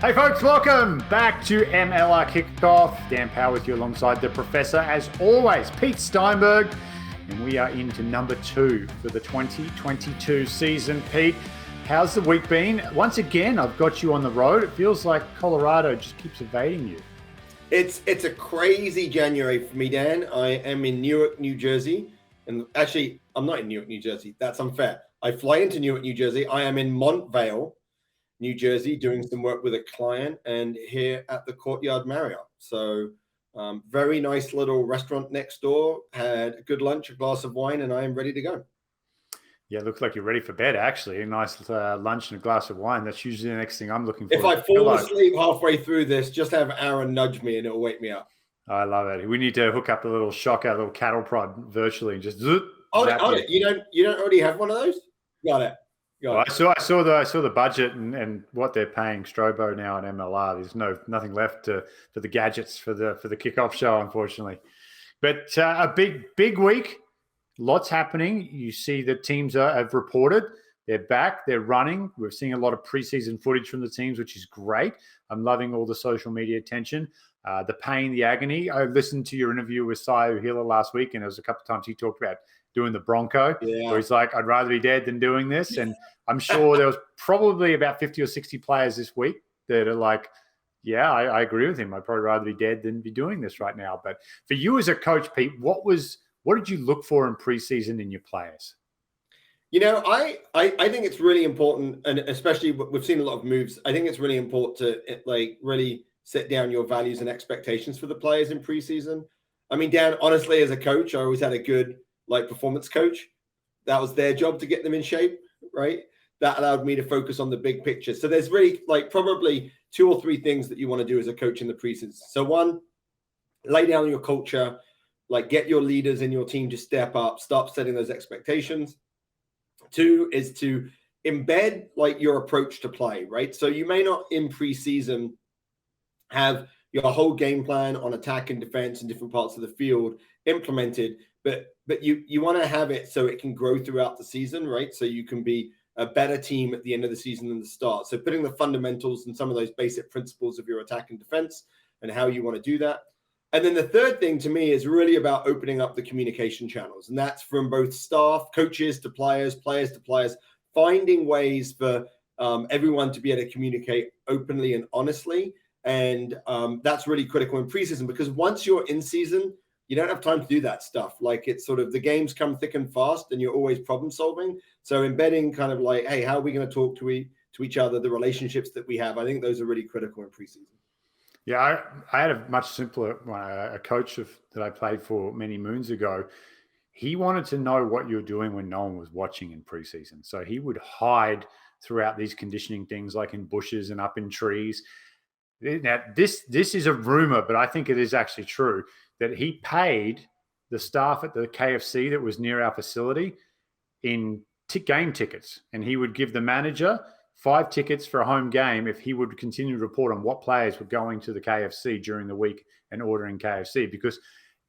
Hey folks, welcome back to MLR Kickoff. Dan Power with you alongside the professor as always, Pete Steinberg. And we are into number 2 for the 2022 season. Pete, how's the week been? Once again, I've got you on the road. It feels like Colorado just keeps evading you. It's a crazy January for me, Dan. I am in Newark, New Jersey. And actually, I'm not in Newark, New Jersey. That's unfair. I fly into Newark, New Jersey. I am in Montvale, New Jersey, doing some work with a client and here at the Courtyard Marriott. So very nice little restaurant next door. Had a good lunch, a glass of wine, and I am ready to go. Yeah, it looks like you're ready for bed, actually. A nice lunch and a glass of wine. That's usually the next thing I'm looking for. If I fall asleep halfway through this, just have Aaron nudge me and it'll wake me up. I love it. We need to hook up a little shocker, a little cattle prod virtually and just you don't already have one of those? Got it. Well, I saw the budget and what they're paying Strobo now at MLR. There's nothing left for the gadgets for the kickoff show, unfortunately. But a big week, lots happening. You see the teams have reported. They're back. They're running. We're seeing a lot of preseason footage from the teams, which is great. I'm loving all the social media attention, the pain, the agony. I listened to your interview with Sayu Hiller last week, and there was a couple of times he talked about doing the Bronco, where he's like, I'd rather be dead than doing this. And I'm sure there was probably about 50 or 60 players this week that are like, yeah, I agree with him. I'd probably rather be dead than be doing this right now. But for you as a coach, Pete, what did you look for in preseason in your players? You know, I think it's really important, and especially we've seen a lot of moves. I think it's really important to really set down your values and expectations for the players in preseason. I mean, Dan, honestly, as a coach, I always had a good performance coach. That was their job to get them in shape, right? That allowed me to focus on the big picture. So there's really probably 2 or 3 things that you want to do as a coach in the preseason. So 1, lay down your culture, get your leaders in your team to step up, start setting those expectations. 2 is to embed your approach to play, right? So you may not in preseason have your whole game plan on attack and defense in different parts of the field implemented, but you want to have it so it can grow throughout the season, right? So you can be a better team at the end of the season than the start. So putting the fundamentals and some of those basic principles of your attack and defense and how you want to do that. And then the third thing to me is really about opening up the communication channels. And that's from both staff, coaches to players, players to players, finding ways for everyone to be able to communicate openly and honestly. And that's really critical in preseason, because once you're in season, you don't have time to do that stuff. It's sort of the games come thick and fast and you're always problem solving. So embedding hey, how are we going to talk to each other, the relationships that we have? I think those are really critical in preseason. Yeah, I had a much simpler a coach that I played for many moons ago. He wanted to know what you're doing when no one was watching in preseason. So he would hide throughout these conditioning things, like in bushes and up in trees. Now, this is a rumor, but I think it is actually true, that he paid the staff at the KFC that was near our facility in game tickets. And he would give the manager 5 tickets for a home game if he would continue to report on what players were going to the KFC during the week and ordering KFC, because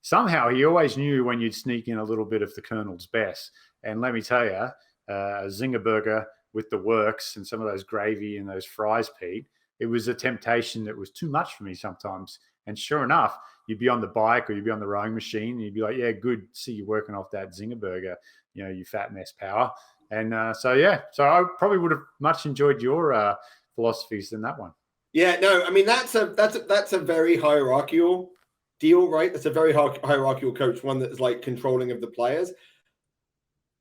somehow he always knew when you'd sneak in a little bit of the Colonel's best. And let me tell you, a Zinger burger with the works and some of those gravy and those fries, Pete, it was a temptation that was too much for me sometimes. And sure enough, you'd be on the bike or you'd be on the rowing machine and you'd be like, yeah, good, see you working off that Zinger burger, you fat mess power. And so I probably would have much enjoyed your philosophies than that one. Yeah, no, I mean, that's a very hierarchical deal, right? That's a very hierarchical coach, one that is controlling of the players.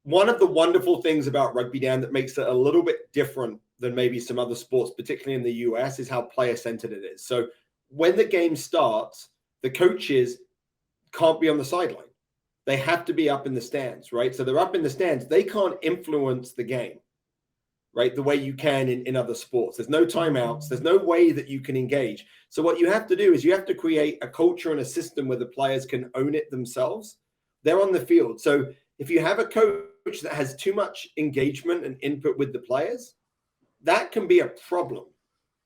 One of the wonderful things about rugby, Dan, that makes it a little bit different than maybe some other sports, particularly in the US, is how player-centered it is. So when the game starts, the coaches can't be on the sideline. They have to be up in the stands, right? So they're up in the stands. They can't influence the game, right? The way you can in other sports. There's no timeouts. There's no way that you can engage. So what you have to do is you have to create a culture and a system where the players can own it themselves. They're on the field. So if you have a coach that has too much engagement and input with the players, that can be a problem,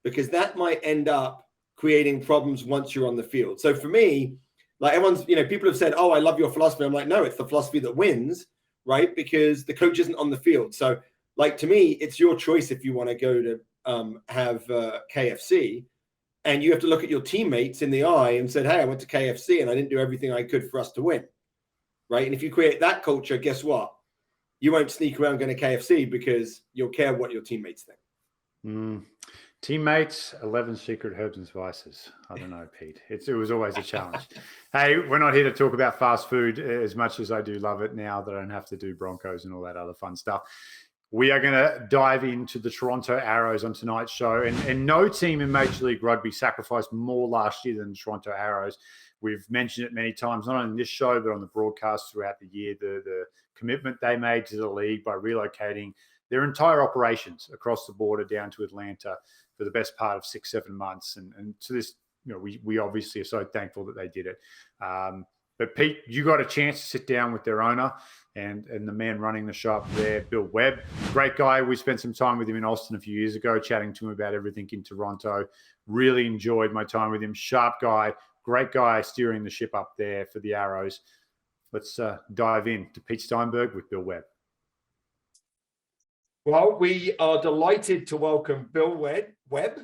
because that might end up creating problems once you're on the field. So for me, everyone's, people have said, oh, I love your philosophy. I'm like, no, it's the philosophy that wins, right? Because the coach isn't on the field. So to me, it's your choice if you want to go to have KFC, and you have to look at your teammates in the eye and said, hey, I went to KFC and I didn't do everything I could for us to win, right? And if you create that culture, guess what? You won't sneak around going to KFC because you'll care what your teammates think. Teammates, 11 secret herbs and spices. I don't know, Pete. It was always a challenge. Hey, we're not here to talk about fast food as much as I do love it now that I don't have to do Broncos and all that other fun stuff. We are going to dive into the Toronto Arrows on tonight's show. And no team in Major League Rugby sacrificed more last year than the Toronto Arrows. We've mentioned it many times, not only in this show, but on the broadcast throughout the year, the commitment they made to the league by relocating their entire operations across the border down to Atlanta for the best part of 6-7 months. And to this, we obviously are so thankful that they did it. But Pete, you got a chance to sit down with their owner and the man running the shop there, Bill Webb. Great guy. We spent some time with him in Austin a few years ago, chatting to him about everything in Toronto. Really enjoyed my time with him. Sharp guy, great guy steering the ship up there for the Arrows. Let's dive in to Pete Steinberg with Bill Webb. Well, we are delighted to welcome Bill Webb,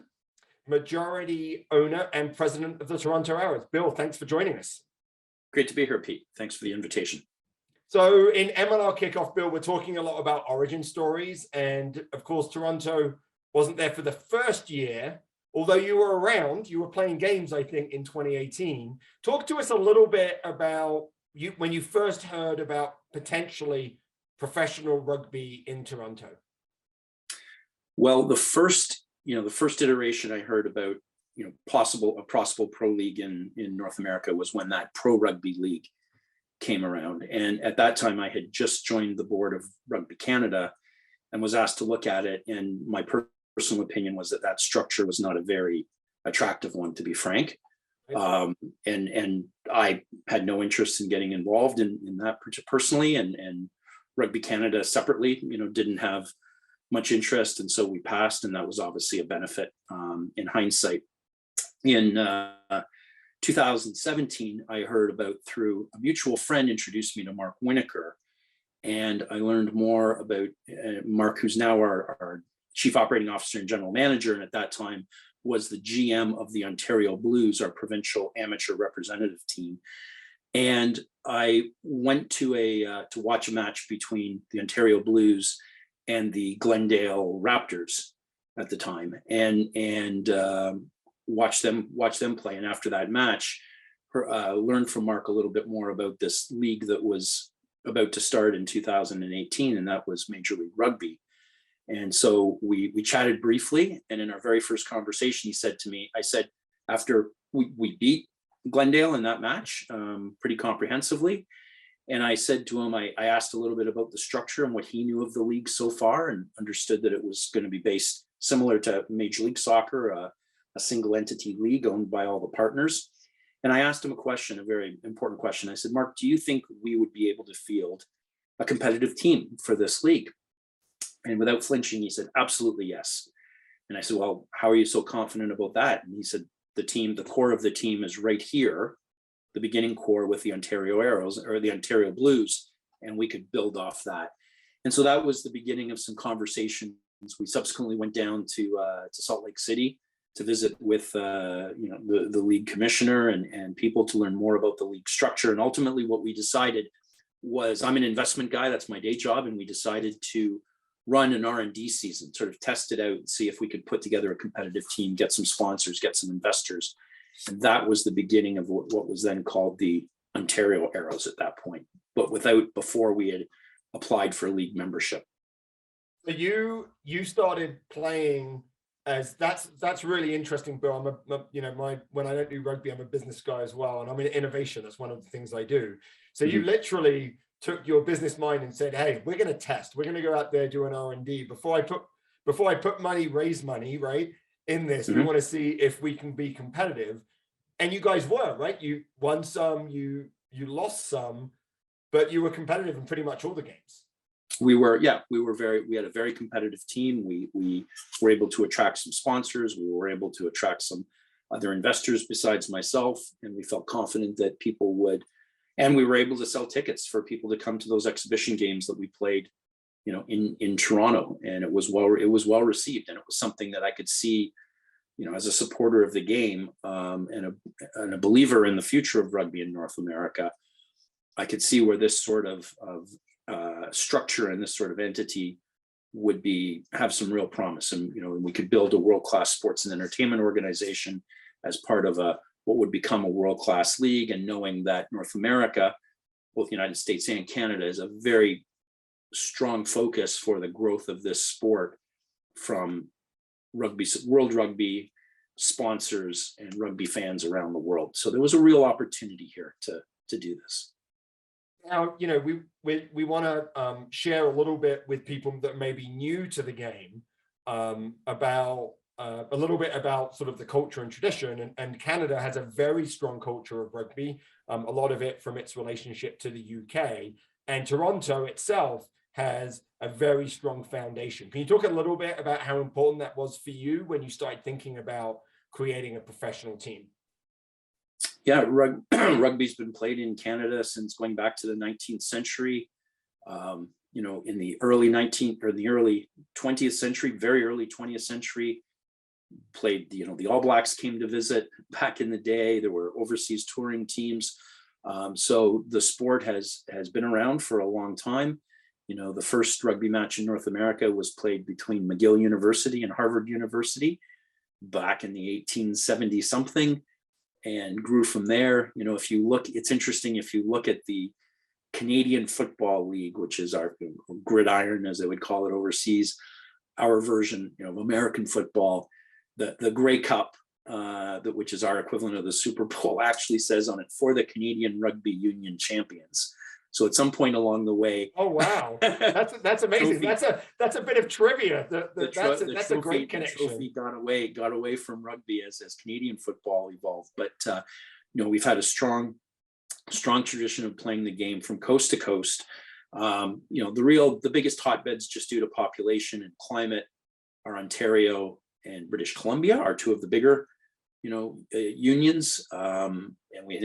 majority owner and president of the Toronto Arrows. Bill, thanks for joining us. Great to be here, Pete. Thanks for the invitation. So in MLR Kickoff, Bill, we're talking a lot about origin stories. And of course, Toronto wasn't there for the first year, although you were around, you were playing games, I think, in 2018. Talk to us a little bit about when you first heard about potentially professional rugby in Toronto. Well, the first iteration I heard about, a possible pro league in North America was when that Pro Rugby League came around. And at that time, I had just joined the board of Rugby Canada and was asked to look at it. And my personal opinion was that structure was not a very attractive one, to be frank. And I had no interest in getting involved in that personally, and Rugby Canada separately, didn't have much interest. And so we passed, and that was obviously a benefit in hindsight. In 2017, I heard about, through a mutual friend, introduced me to Mark Winokur, and I learned more about Mark, who's now our chief operating officer and general manager, and at that time was the GM of the Ontario Blues, our provincial amateur representative team. And I went to watch a match between the Ontario Blues and the Glendale Raptors at the time, and watch them play. And after that match, learned from Mark a little bit more about this league that was about to start in 2018, and that was Major League Rugby. And so we chatted briefly, and in our very first conversation, he said to me, I said, after we beat Glendale in that match pretty comprehensively, and I said to him, I asked a little bit about the structure and what he knew of the league so far, and understood that it was going to be based similar to Major League Soccer, a single entity league owned by all the partners. And I asked him a question, a very important question. I said, Mark, do you think we would be able to field a competitive team for this league? And without flinching, he said, absolutely yes. And I said, well, how are you so confident about that? And he said, the core of the team is right here, the beginning core with the Ontario Arrows or the Ontario Blues, and we could build off that. And so that was the beginning of some conversations. We subsequently went down to Salt Lake City to visit with the league commissioner and people to learn more about the league structure. And ultimately what we decided was, I'm an investment guy, that's my day job, and we decided to run an R&D season, sort of test it out and see if we could put together a competitive team, get some sponsors, get some investors. And that was the beginning of what was then called the Ontario Arrows at that point, but before we had applied for league membership. So you started playing as that's really interesting, Bill. When I don't do rugby, I'm a business guy as well, and I'm in innovation. That's one of the things I do. So you literally took your business mind and said, hey, we're going to test. We're going to go out there, do an R&D. Before I put money, raise money, right, in this, we want to see if we can be competitive. And you guys were, right? You won some, you lost some, but you were competitive in pretty much all the games. We had a very competitive team. We were able to attract some sponsors. We were able to attract some other investors besides myself. And we felt confident that people would, and we were able to sell tickets for people to come to those exhibition games that we played, in Toronto, and it was well received, and it was something that I could see, as a supporter of the game, and a believer in the future of rugby in North America. I could see where this sort of structure and this sort of entity would have some real promise, and we could build a world-class sports and entertainment organization as part of what would become a world-class league, and knowing that North America, both the United States and Canada, is a very strong focus for the growth of this sport from World Rugby sponsors and rugby fans around the world. So there was a real opportunity here to do this. Now, we want to share a little bit with people that may be new to the game about a little bit about sort of the culture and tradition. And Canada has a very strong culture of rugby, a lot of it from its relationship to the UK. And Toronto itself has a very strong foundation. Can you talk a little bit about how important that was for you when you started thinking about creating a professional team? Yeah, rugby's been played in Canada since going back to the 19th century. In the early 19th or the early 20th century, very early 20th century, played. The All Blacks came to visit back in the day. There were overseas touring teams, so the sport has been around for a long time. The first rugby match in North America was played between McGill University and Harvard University back in the 1870 something. And grew from there. If you look, it's interesting, if you look at the Canadian Football League, which is our gridiron, as they would call it overseas, our version, of American football, the Grey Cup, which is our equivalent of the Super Bowl, actually says on it, "For the Canadian Rugby Union Champions." So at some point along the way, oh wow, that's amazing. That's a bit of trivia. That's a great connection. The trophy got away from rugby as Canadian football evolved. But we've had a strong tradition of playing the game from coast to coast. The biggest hotbeds, just due to population and climate, are Ontario and British Columbia, are two of the bigger unions, and we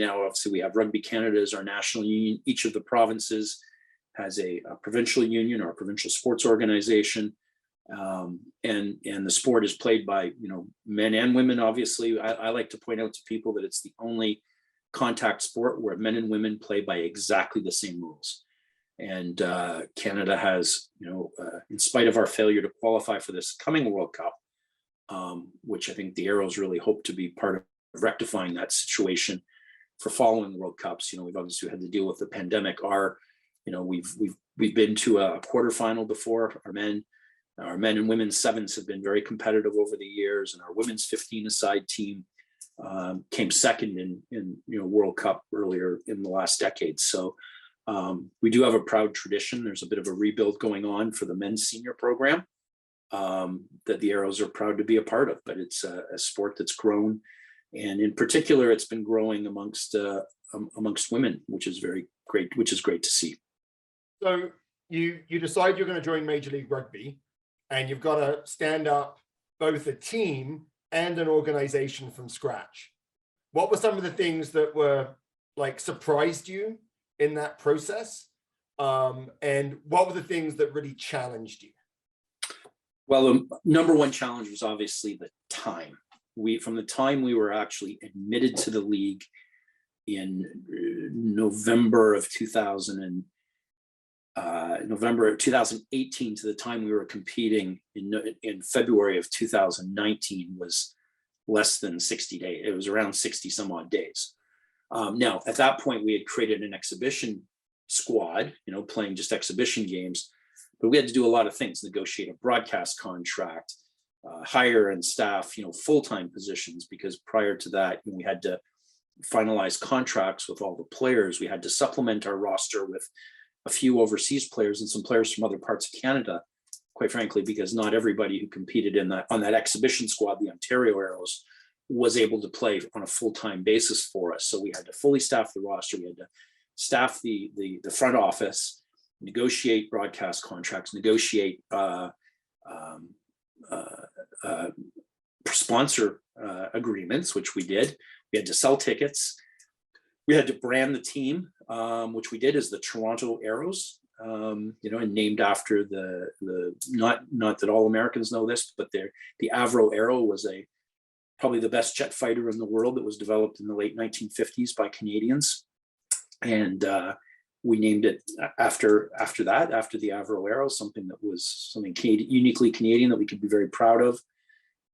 have Rugby Canada as our national union. Each of the provinces has a provincial union or a provincial sports organization, and the sport is played by men and women. Obviously, I like to point out to people that it's the only contact sport where men and women play by exactly the same rules. And Canada has, in spite of our failure to qualify for this coming World Cup, which I think the Arrows really hope to be part of rectifying that situation for following World Cups. We've obviously had to deal with the pandemic. We've been to a quarterfinal before. Our men and women's sevens have been very competitive over the years, and our women's 15-a-side team came second in World Cup earlier in the last decade. So we do have a proud tradition. There's a bit of a rebuild going on for the men's senior program that the Arrows are proud to be a part of, but it's a sport that's grown, and in particular, it's been growing amongst women, which is great to see. So you decide you're going to join Major League Rugby, and you've got to stand up both a team and an organization from scratch. What were some of the things that were surprised you in that process, and what were the things that really challenged you? Well, the number one challenge was obviously the time. From the time we were actually admitted to the league in November of 2018 to the time we were competing in February of 2019 was less than 60 days. It was around 60 some odd days. Now, at that point, we had created an exhibition squad, playing just exhibition games, but we had to do a lot of things: negotiate a broadcast contract, hire and staff, full-time positions, because prior to that, we had to finalize contracts with all the players. We had to supplement our roster with a few overseas players and some players from other parts of Canada, quite frankly, because not everybody who competed on that exhibition squad, the Ontario Arrows, was able to play on a full-time basis for us. So we had to fully staff the roster. We had to staff the front office, negotiate broadcast contracts, negotiate sponsor agreements, which we did. We had to sell tickets. We had to brand the team, which we did as the Toronto Arrows. and named after the not that all Americans know this, but the Avro Arrow was probably the best jet fighter in the world that was developed in the late 1950s by Canadians. And we named it after the Avro Arrow, something uniquely Canadian that we could be very proud of.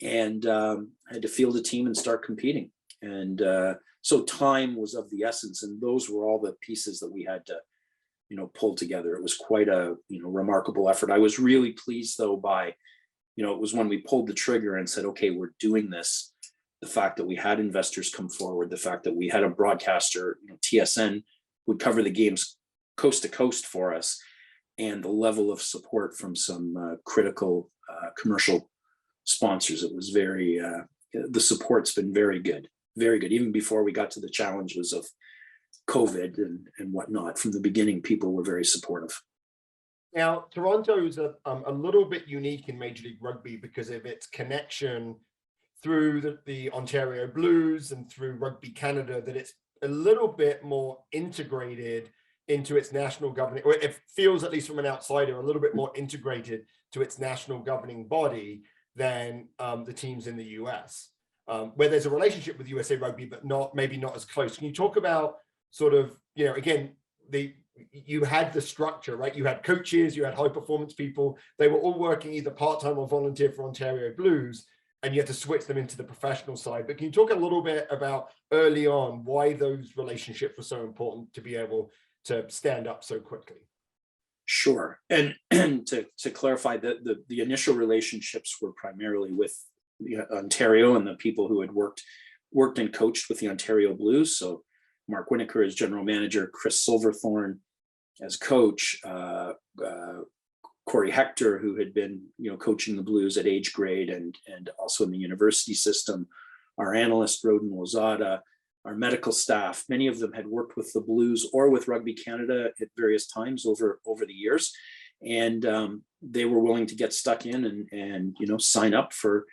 And had to field a team and start competing. And so time was of the essence. And those were all the pieces that we had to, pull together. It was quite a, remarkable effort. I was really pleased though by, it was when we pulled the trigger and said, okay, we're doing this. The fact that we had investors come forward, the fact that we had a broadcaster, TSN would cover the games coast to coast for us, and the level of support from some critical commercial sponsors. It was the support's been very good, even before we got to the challenges of COVID and whatnot. From the beginning, people were very supportive. Now, Toronto is a little bit unique in Major League Rugby because of its connection through the Ontario Blues and through Rugby Canada, that it's a little bit more integrated into its national governing, or it feels, at least from an outsider, a little bit more integrated to its national governing body than the teams in the US, where there's a relationship with USA Rugby, but maybe not as close. Can you talk about sort of, again, you had the structure, right? You had coaches, you had high performance people. They were all working either part-time or volunteer for Ontario Blues, and you had to switch them into the professional side. But can you talk a little bit about early on why those relationships were so important to be able to stand up so quickly? Sure. And to clarify, the initial relationships were primarily with Ontario and the people who had worked and coached with the Ontario Blues. So Mark Winokur as general manager, Chris Silverthorne as coach, Corey Hector, who had been coaching the Blues at age grade and also in the university system, our analyst Roden Lozada, our medical staff. Many of them had worked with the Blues or with Rugby Canada at various times over the years, and they were willing to get stuck in and sign up for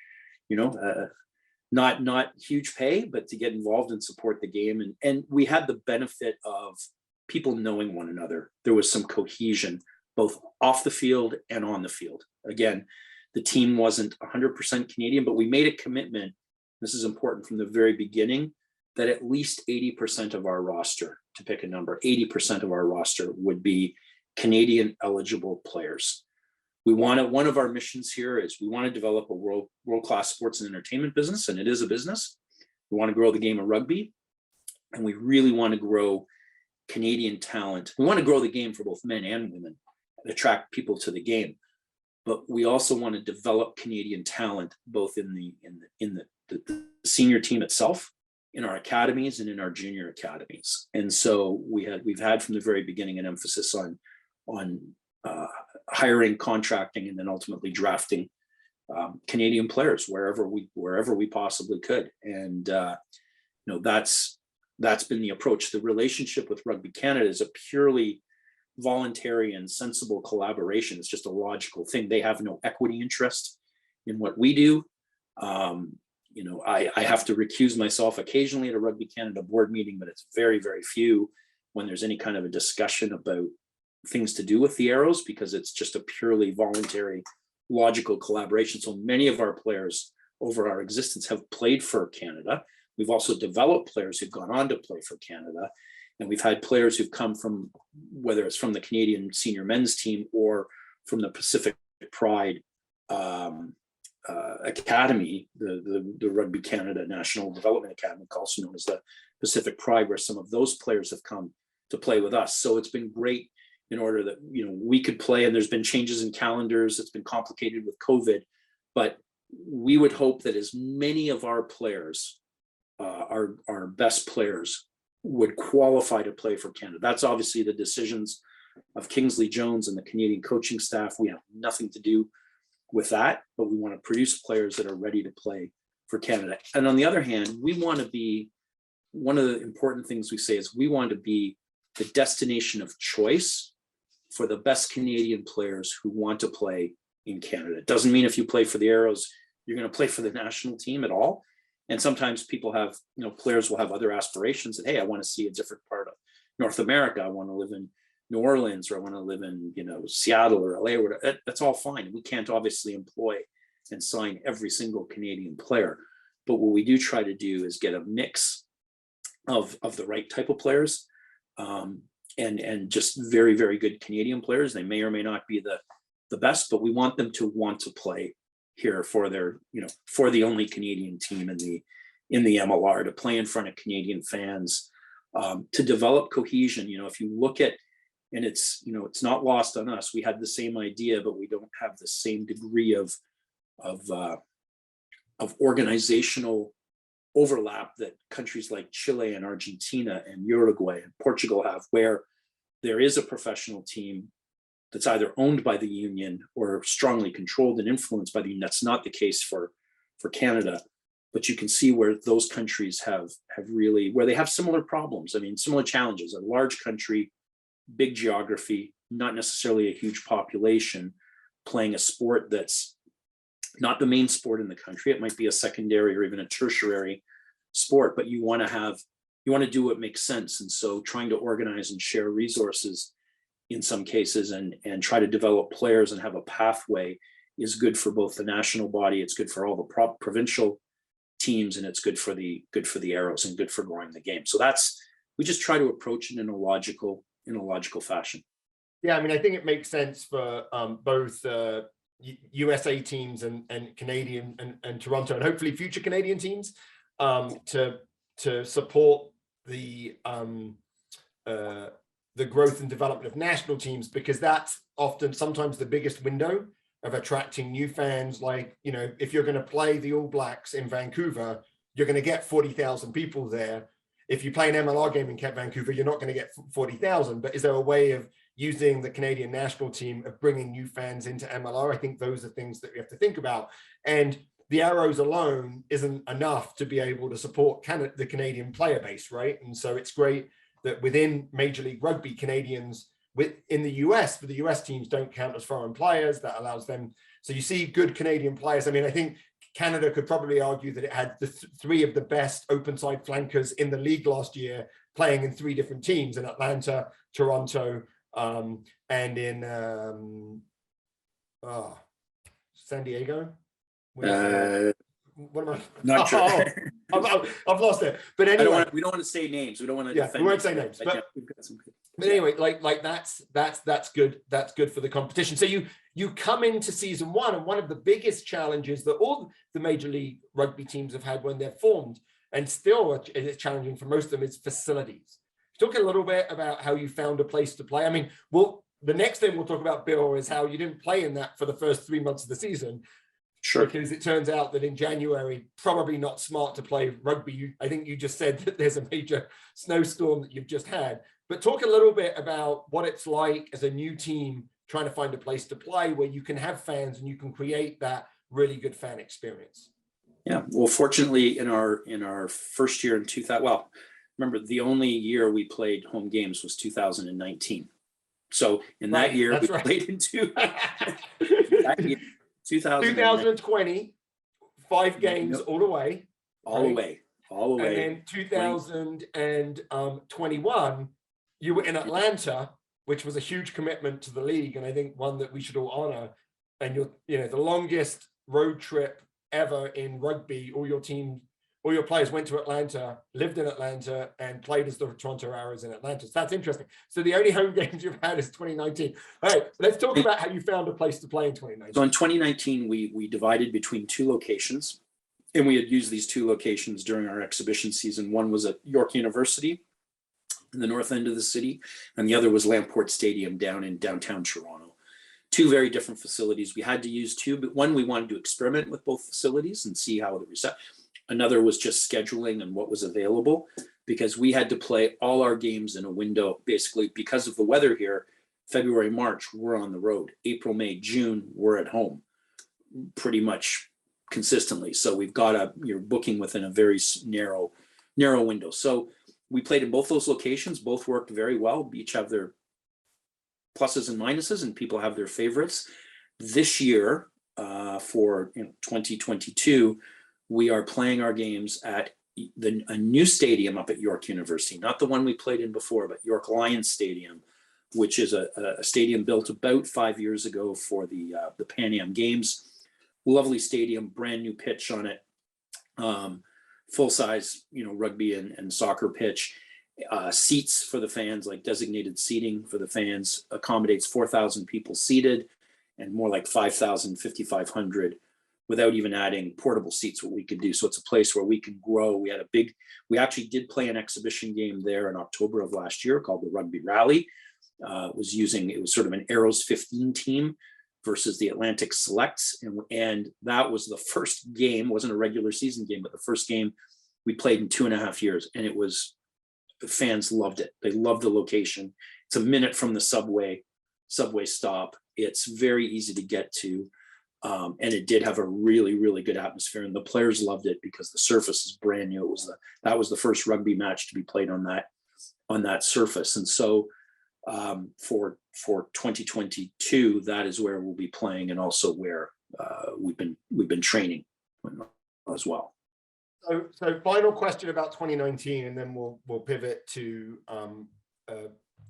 not huge pay, but to get involved and support the game. And we had the benefit of people knowing one another. There was some cohesion both off the field and on the field. Again, the team wasn't 100% Canadian, but we made a commitment. This is important from the very beginning, that at least 80% of our roster, to pick a number, 80% of our roster would be Canadian eligible players. One of our missions here is we want to develop a world-class sports and entertainment business, and it is a business. We want to grow the game of rugby, and we really want to grow Canadian talent. We want to grow the game for both men and women and attract people to the game. But we also want to develop Canadian talent, both in the senior team itself, in our academies, and in our junior academies. And so we've had from the very beginning an emphasis on hiring, contracting, and then ultimately drafting Canadian players wherever we possibly could. And that's been the approach. The relationship with Rugby Canada is a purely voluntary and sensible collaboration. It's just a logical thing. They have no equity interest in what we do. I have to recuse myself occasionally at a Rugby Canada board meeting, but it's very, very few when there's any kind of a discussion about things to do with the Arrows, because it's just a purely voluntary, logical collaboration. So many of our players over our existence have played for Canada. We've also developed players who've gone on to play for Canada. And we've had players who've come from, whether it's from the Canadian senior men's team or from the Pacific Pride Academy, the Rugby Canada National Development Academy, also known as the Pacific Pride, where some of those players have come to play with us. So it's been great in order that we could play, and there's been changes in calendars. It's been complicated with COVID, but we would hope that as many of our players, our best players, would qualify to play for Canada. That's obviously the decisions of Kingsley Jones and the Canadian coaching staff. We have nothing to do with that, but we want to produce players that are ready to play for Canada. And on the other hand, we want to be, one of the important things we say is we want to be the destination of choice for the best Canadian players who want to play in Canada. It doesn't mean if you play for the Arrows, you're going to play for the national team at all. And sometimes people have, players will have other aspirations that, hey, I want to see a different part of North America. I want to live in New Orleans, or I want to live in, Seattle or LA or whatever. That's all fine. We can't obviously employ and sign every single Canadian player. But what we do try to do is get a mix of the right type of players, and just very, very good Canadian players. They may or may not be the best, but we want them to want to play here for their, for the only Canadian team in the MLR, to play in front of Canadian fans, to develop cohesion. If you look at, and it's not lost on us, we had the same idea, but we don't have the same degree of organizational overlap that countries like Chile and Argentina and Uruguay and Portugal have, where there is a professional team that's either owned by the union or strongly controlled and influenced by the union. That's not the case for Canada, but you can see where those countries have really, where they have similar problems. I mean, similar challenges. A large country, big geography, not necessarily a huge population, playing a sport that's not the main sport in the country. It might be a secondary or even a tertiary sport, but you want to do what makes sense. And so trying to organize and share resources in some cases, and try to develop players and have a pathway, is good for both the national body. It's good for all the provincial teams, and it's good for the Arrows and good for growing the game. So we just try to approach it in a logical fashion. Yeah, I mean, I think it makes sense for both USA teams and Canadian and Toronto, and hopefully future Canadian teams, to support the growth and development of national teams, because that's often sometimes the biggest window of attracting new fans. Like, if you're going to play the All Blacks in Vancouver, you're going to get 40,000 people there. If you play an MLR game in Vancouver, you're not going to get 40,000. But is there a way of using the Canadian national team, of bringing new fans into MLR? I think those are things that we have to think about. And the Arrows alone isn't enough to be able to support the Canadian player base, right? And so it's great that within Major League Rugby, Canadians in the US, for the US teams, don't count as foreign players. That allows them. So you see good Canadian players. I mean, I think Canada could probably argue that it had three of the best open side flankers in the league last year, playing in three different teams, in Atlanta, Toronto, and in San Diego. What am I? Not sure. I've lost it. But anyway, we don't want to say names. We don't want to. Yeah, we won't say names. But, we've got some good. But anyway, like that's good. That's good for the competition. So you come into season one, and one of the biggest challenges that all the Major League Rugby teams have had when they're formed, and still it's challenging for most of them, is facilities. Talk a little bit about how you found a place to play. I mean, the next thing we'll talk about, Bill, is how you didn't play in that for the first 3 months of the season. Sure. Because it turns out that in January, probably not smart to play rugby. I think you just said that there's a major snowstorm that you've just had. But talk a little bit about what it's like as a new team trying to find a place to play where you can have fans and you can create that really good fan experience. Yeah. Well, fortunately, in our first year in 2000, well, remember, the only year we played home games was 2019. So in that year, we played in that year, 2020, 5 games all the way. All the way. And then 2021, you were in Atlanta, which was a huge commitment to the league, and I think one that we should all honor. And you're, the longest road trip ever in rugby. All your players went to Atlanta, lived in Atlanta, and played as the Toronto Arrows in Atlanta. So that's interesting. So the only home games you've had is 2019. All right, let's talk about how you found a place to play in 2019. So in 2019, we divided between 2 locations, and we had used these 2 locations during our exhibition season. One was at York University in the north end of the city, and the other was Lamport Stadium down in downtown Toronto. 2 very different facilities. We had to use 2, but one, we wanted to experiment with both facilities and see how the reception. Another was just scheduling and what was available, because we had to play all our games in a window, basically because of the weather here. February, March, we're on the road. April, May, June, we're at home pretty much consistently. So we've got you're booking within a very narrow window. So we played in both those locations. Both worked very well. Each have their pluses and minuses, and people have their favorites. This year, for 2022, we are playing our games at a new stadium up at York University, not the one we played in before, but York Lions Stadium, which is a stadium built about 5 years ago for the Pan Am Games. Lovely stadium, brand new pitch on it, full size, rugby and soccer pitch. Seats for the fans, like designated seating for the fans, accommodates 4,000 people seated, and more like 5,000, 5,500, without even adding portable seats, what we could do. So it's a place where we can grow. We actually did play an exhibition game there in October of last year called the Rugby Rally. It was sort of an Arrows 15 team versus the Atlantic Selects. And that was the first game, wasn't a regular season game, but the first game we played in 2.5 years. And the fans loved it. They loved the location. It's a minute from the subway stop. It's very easy to get to. And it did have a really, really good atmosphere, and the players loved it because the surface is brand new. That was the first rugby match to be played on that surface. And so for 2022, that is where we'll be playing, and also where we've been training as well. So final question about 2019, and then we'll pivot to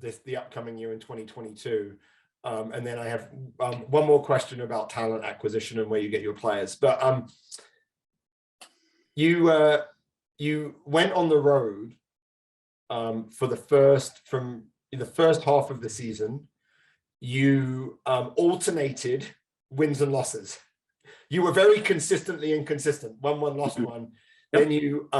the upcoming year in 2022. And then I have one more question about talent acquisition and where you get your players. But you went on the road from the first half of the season. You alternated wins and losses. You were very consistently inconsistent. Won one, lost one. Yep. Then you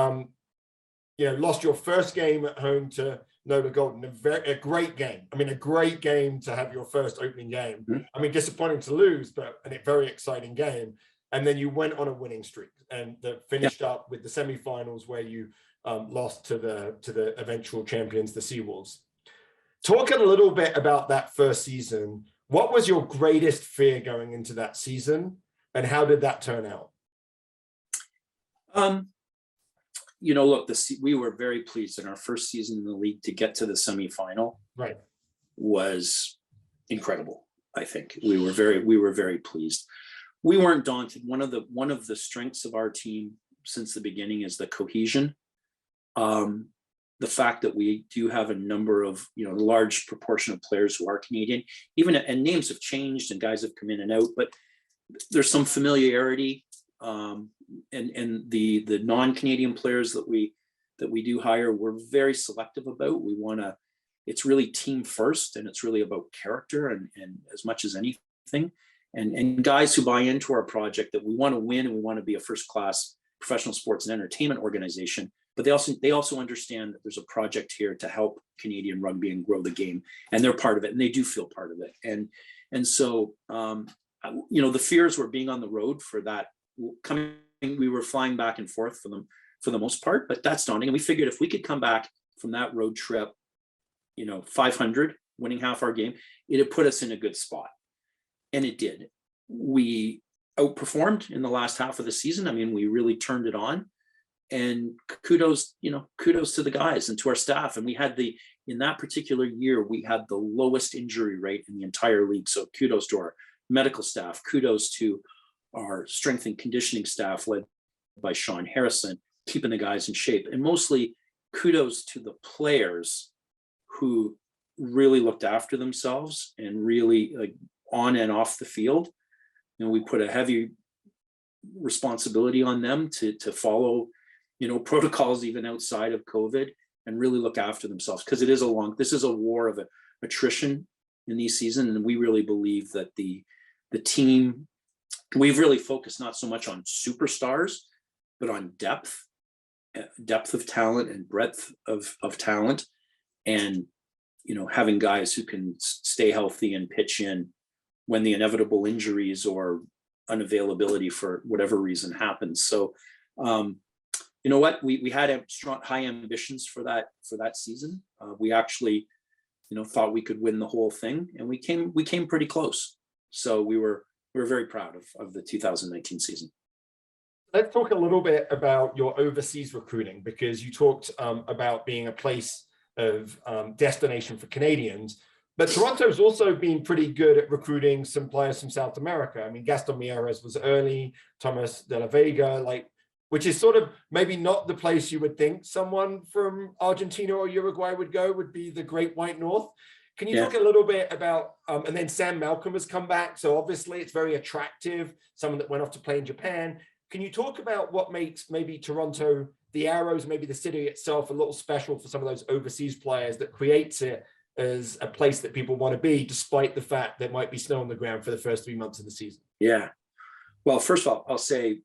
lost your first game at home to Nola Golden, a great game. I mean, a great game to have your first opening game. Mm-hmm. I mean, disappointing to lose, but a very exciting game. And then you went on a winning streak, and finished up with the semifinals where you lost to the eventual champions, the Seawolves. Talk a little bit about that first season. What was your greatest fear going into that season, and how did that turn out? Look, we were very pleased in our first season in the league to get to the semifinal. Right, was incredible. I think we were very pleased. We weren't daunted. One of the strengths of our team since the beginning is the cohesion. The fact that we do have a number of a large proportion of players who are Canadian, and names have changed and guys have come in and out, but there's some familiarity. And the non-Canadian players that we do hire, we're very selective about. It's really team first, and it's really about character and as much as anything, and guys who buy into our project, that we want to win and we want to be a first-class professional sports and entertainment organization. But they also understand that there's a project here to help Canadian rugby and grow the game, and they're part of it, and they do feel part of it. And so the fears were being on the road for that. We were flying back and forth for them for the most part, but that's daunting. And we figured if we could come back from that road trip, 500, winning half our game, it'd put us in a good spot. And it did. We outperformed in the last half of the season. I mean, we really turned it on, and kudos to the guys and to our staff. And in that particular year, we had the lowest injury rate in the entire league. So kudos to our medical staff, kudos to our strength and conditioning staff led by Sean Harrison, keeping the guys in shape, and mostly kudos to the players who really looked after themselves and really on and off the field. We put a heavy responsibility on them to follow, protocols even outside of COVID, and really look after themselves, because this is a war of attrition in these seasons. And we really believe that the team, we've really focused not so much on superstars, but on depth of talent and breadth of talent, and having guys who can stay healthy and pitch in when the inevitable injuries or unavailability for whatever reason happens. So we had high ambitions for that season. We actually thought we could win the whole thing, and we came pretty close. So we were very proud of the 2019 season. Let's talk a little bit about your overseas recruiting, because you talked about being a place of destination for Canadians, but Toronto's also been pretty good at recruiting some players from South America. I mean, Gaston Mieres was early, Thomas de la Vega, which is sort of maybe not the place you would think someone from Argentina or Uruguay would be the Great White North. Can you talk a little bit about, and then Sam Malcolm has come back. So obviously it's very attractive, someone that went off to play in Japan. Can you talk about what makes maybe Toronto, the Arrows, maybe the city itself, a little special for some of those overseas players that creates it as a place that people want to be, despite the fact there might be snow on the ground for the first 3 months of the season? Yeah. Well, first of all, I'll say,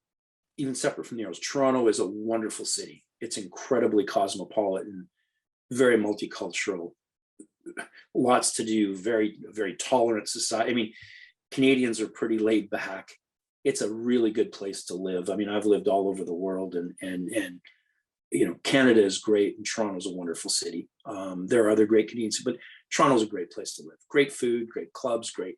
even separate from the Arrows, Toronto is a wonderful city. It's incredibly cosmopolitan, very multicultural, lots to do, very, very tolerant society. I mean, Canadians are pretty laid back. It's a really good place to live. I mean, I've lived all over the world, and you know, Canada is great, and Toronto's a wonderful city. There are other great Canadians, but Toronto's a great place to live. Great food, great clubs, great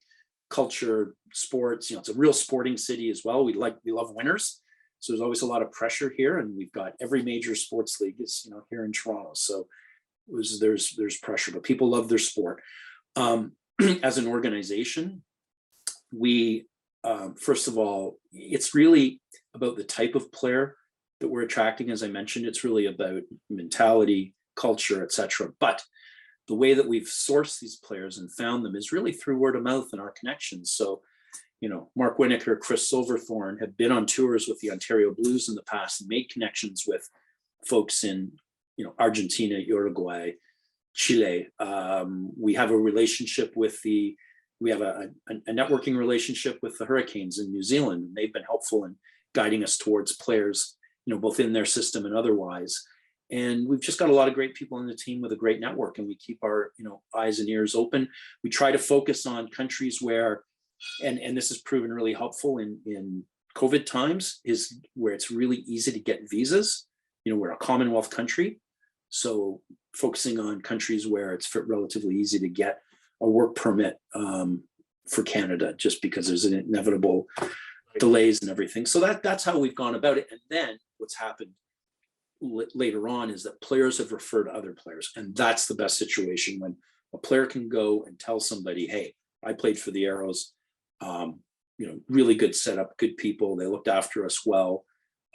culture, sports. You know, it's a real sporting city as well. We love winners, so there's always a lot of pressure here, and we've got every major sports league is, you know, here in Toronto. So there's pressure, but people love their sport. As an organization, we first of all, it's really about the type of player that we're attracting. As I mentioned, it's really about mentality, culture, etc. But the way that we've sourced these players and found them is really through word of mouth and our connections. So, you know, Mark Winokur, Chris Silverthorne have been on tours with the Ontario Blues in the past and made connections with folks in, you know, Argentina, Uruguay, Chile. We have a relationship with we have a networking relationship with the Hurricanes in New Zealand. They've been helpful in guiding us towards players, you know, both in their system and otherwise. And we've just got a lot of great people on the team with a great network, and we keep our, you know, eyes and ears open. We try to focus on countries where, and this has proven really helpful in COVID times, is where it's really easy to get visas. You know, we're a Commonwealth country, so focusing on countries where it's relatively easy to get a work permit for Canada, just because there's an inevitable delays and everything. So that's how we've gone about it. And then what's happened later on is that players have referred other players, and that's the best situation, when a player can go and tell somebody, hey, I played for the Arrows, you know, really good setup, good people, they looked after us well,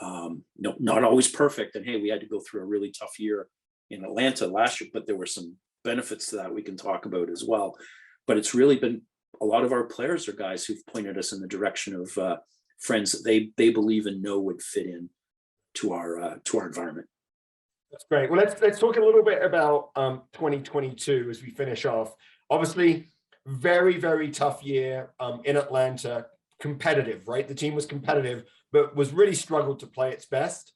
no, not always perfect, and hey, we had to go through a really tough year in Atlanta last year, but there were some benefits to that we can talk about as well. But it's really been, a lot of our players are guys who've pointed us in the direction of friends that they believe and know would fit in to our environment. That's great. Well, let's talk a little bit about 2022 as we finish off. Obviously, very, very tough year in Atlanta. Competitive, right? The team was competitive, but was really struggled to play its best.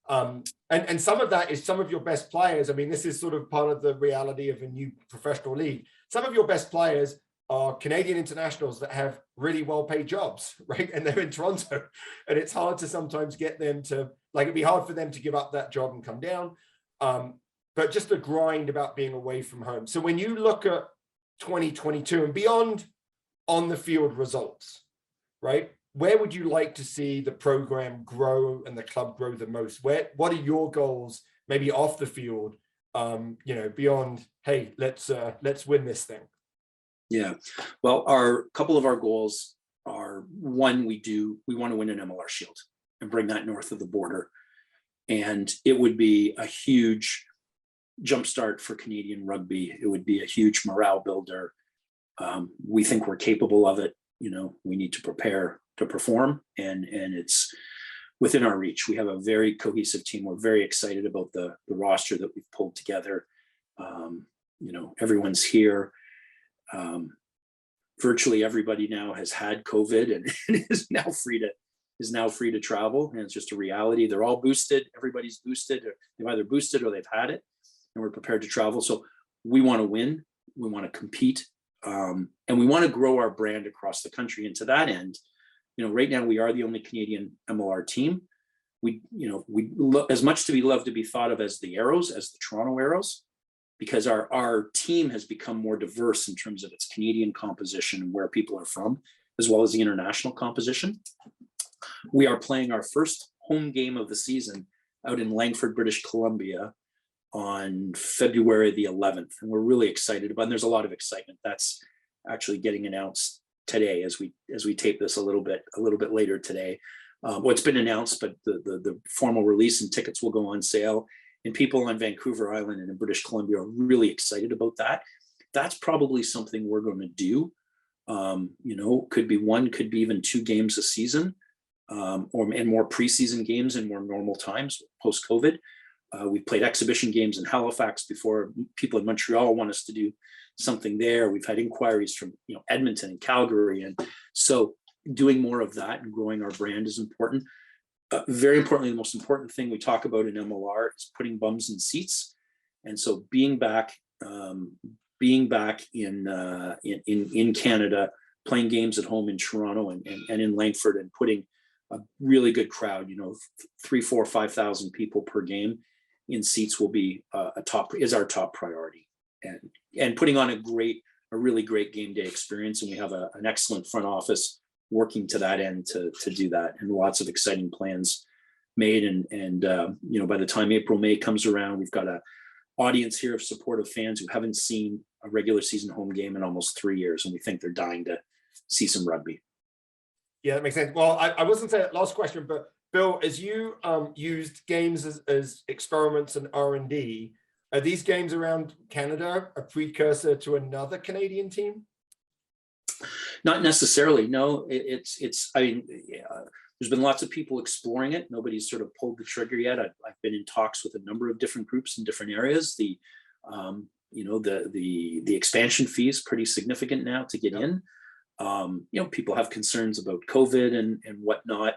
And some of that is some of your best players. I mean, this is sort of part of the reality of a new professional league. Some of your best players are Canadian internationals that have really well-paid jobs, right? And they're in Toronto, and it's hard to sometimes get them to, like, it'd be hard for them to give up that job and come down. But just a grind about being away from home. So when you look at 2022 and beyond on the field results, right? Where would you like to see the program grow and the club grow the most? What are your goals, maybe off the field, you know, beyond, hey, let's win this thing? Yeah, well, a couple of our goals are, one, we want to win an MLR Shield and bring that north of the border. And it would be a huge jumpstart for Canadian rugby. It would be a huge morale builder. We think we're capable of it. You know, we need to prepare to perform, and it's within our reach. We have a very cohesive team. We're very excited about the roster that we've pulled together. You know, everyone's here. Virtually everybody now has had COVID and is now free to travel, and it's just a reality. They're all boosted. Everybody's boosted. They've either boosted or they've had it, and we're prepared to travel. So we want to win. We want to compete, and we want to grow our brand across the country. And to that end, you know, right now we are the only Canadian MLR team. We as much to be loved to be thought of as the Arrows, as the Toronto Arrows, because our team has become more diverse in terms of its Canadian composition and where people are from, as well as the international composition. We are playing our first home game of the season out in Langford, British Columbia on February the 11th. And we're really excited about it. And there's a lot of excitement. That's actually getting announced today as we tape this a little bit later today. What's been announced, but the formal release and tickets will go on sale. And people on Vancouver Island and in British Columbia are really excited about that. that's probably something we're going to do. Could be one, could be even 2 games a season, and more preseason games in more normal times post-COVID. We've played exhibition games in Halifax before. People in Montreal want us to do something there. We've had inquiries from Edmonton and Calgary, and so doing more of that and growing our brand is important. Very importantly, the most important thing we talk about in MLR is putting bums in seats, and so being back in Canada, playing games at home in Toronto and in Langford, and putting a really good crowd, 3, 4, 5,000 people per game in seats will be is our top priority, and putting on a really great game day experience. And we have an excellent front office working to that end to do that, and lots of exciting plans made. And by the time April, May comes around, we've got a audience here of supportive fans who haven't seen a regular season home game in almost 3 years, and we think they're dying to see some rugby. Yeah, that makes sense. Well, I wasn't saying last question, but Bill, as you used games as experiments and R&D, are these games around Canada a precursor to another Canadian team? Not necessarily. No, it's. I mean, there's been lots of people exploring it. Nobody's sort of pulled the trigger yet. I've been in talks with a number of different groups in different areas. The expansion fee is pretty significant now to get in. People have concerns about COVID and whatnot.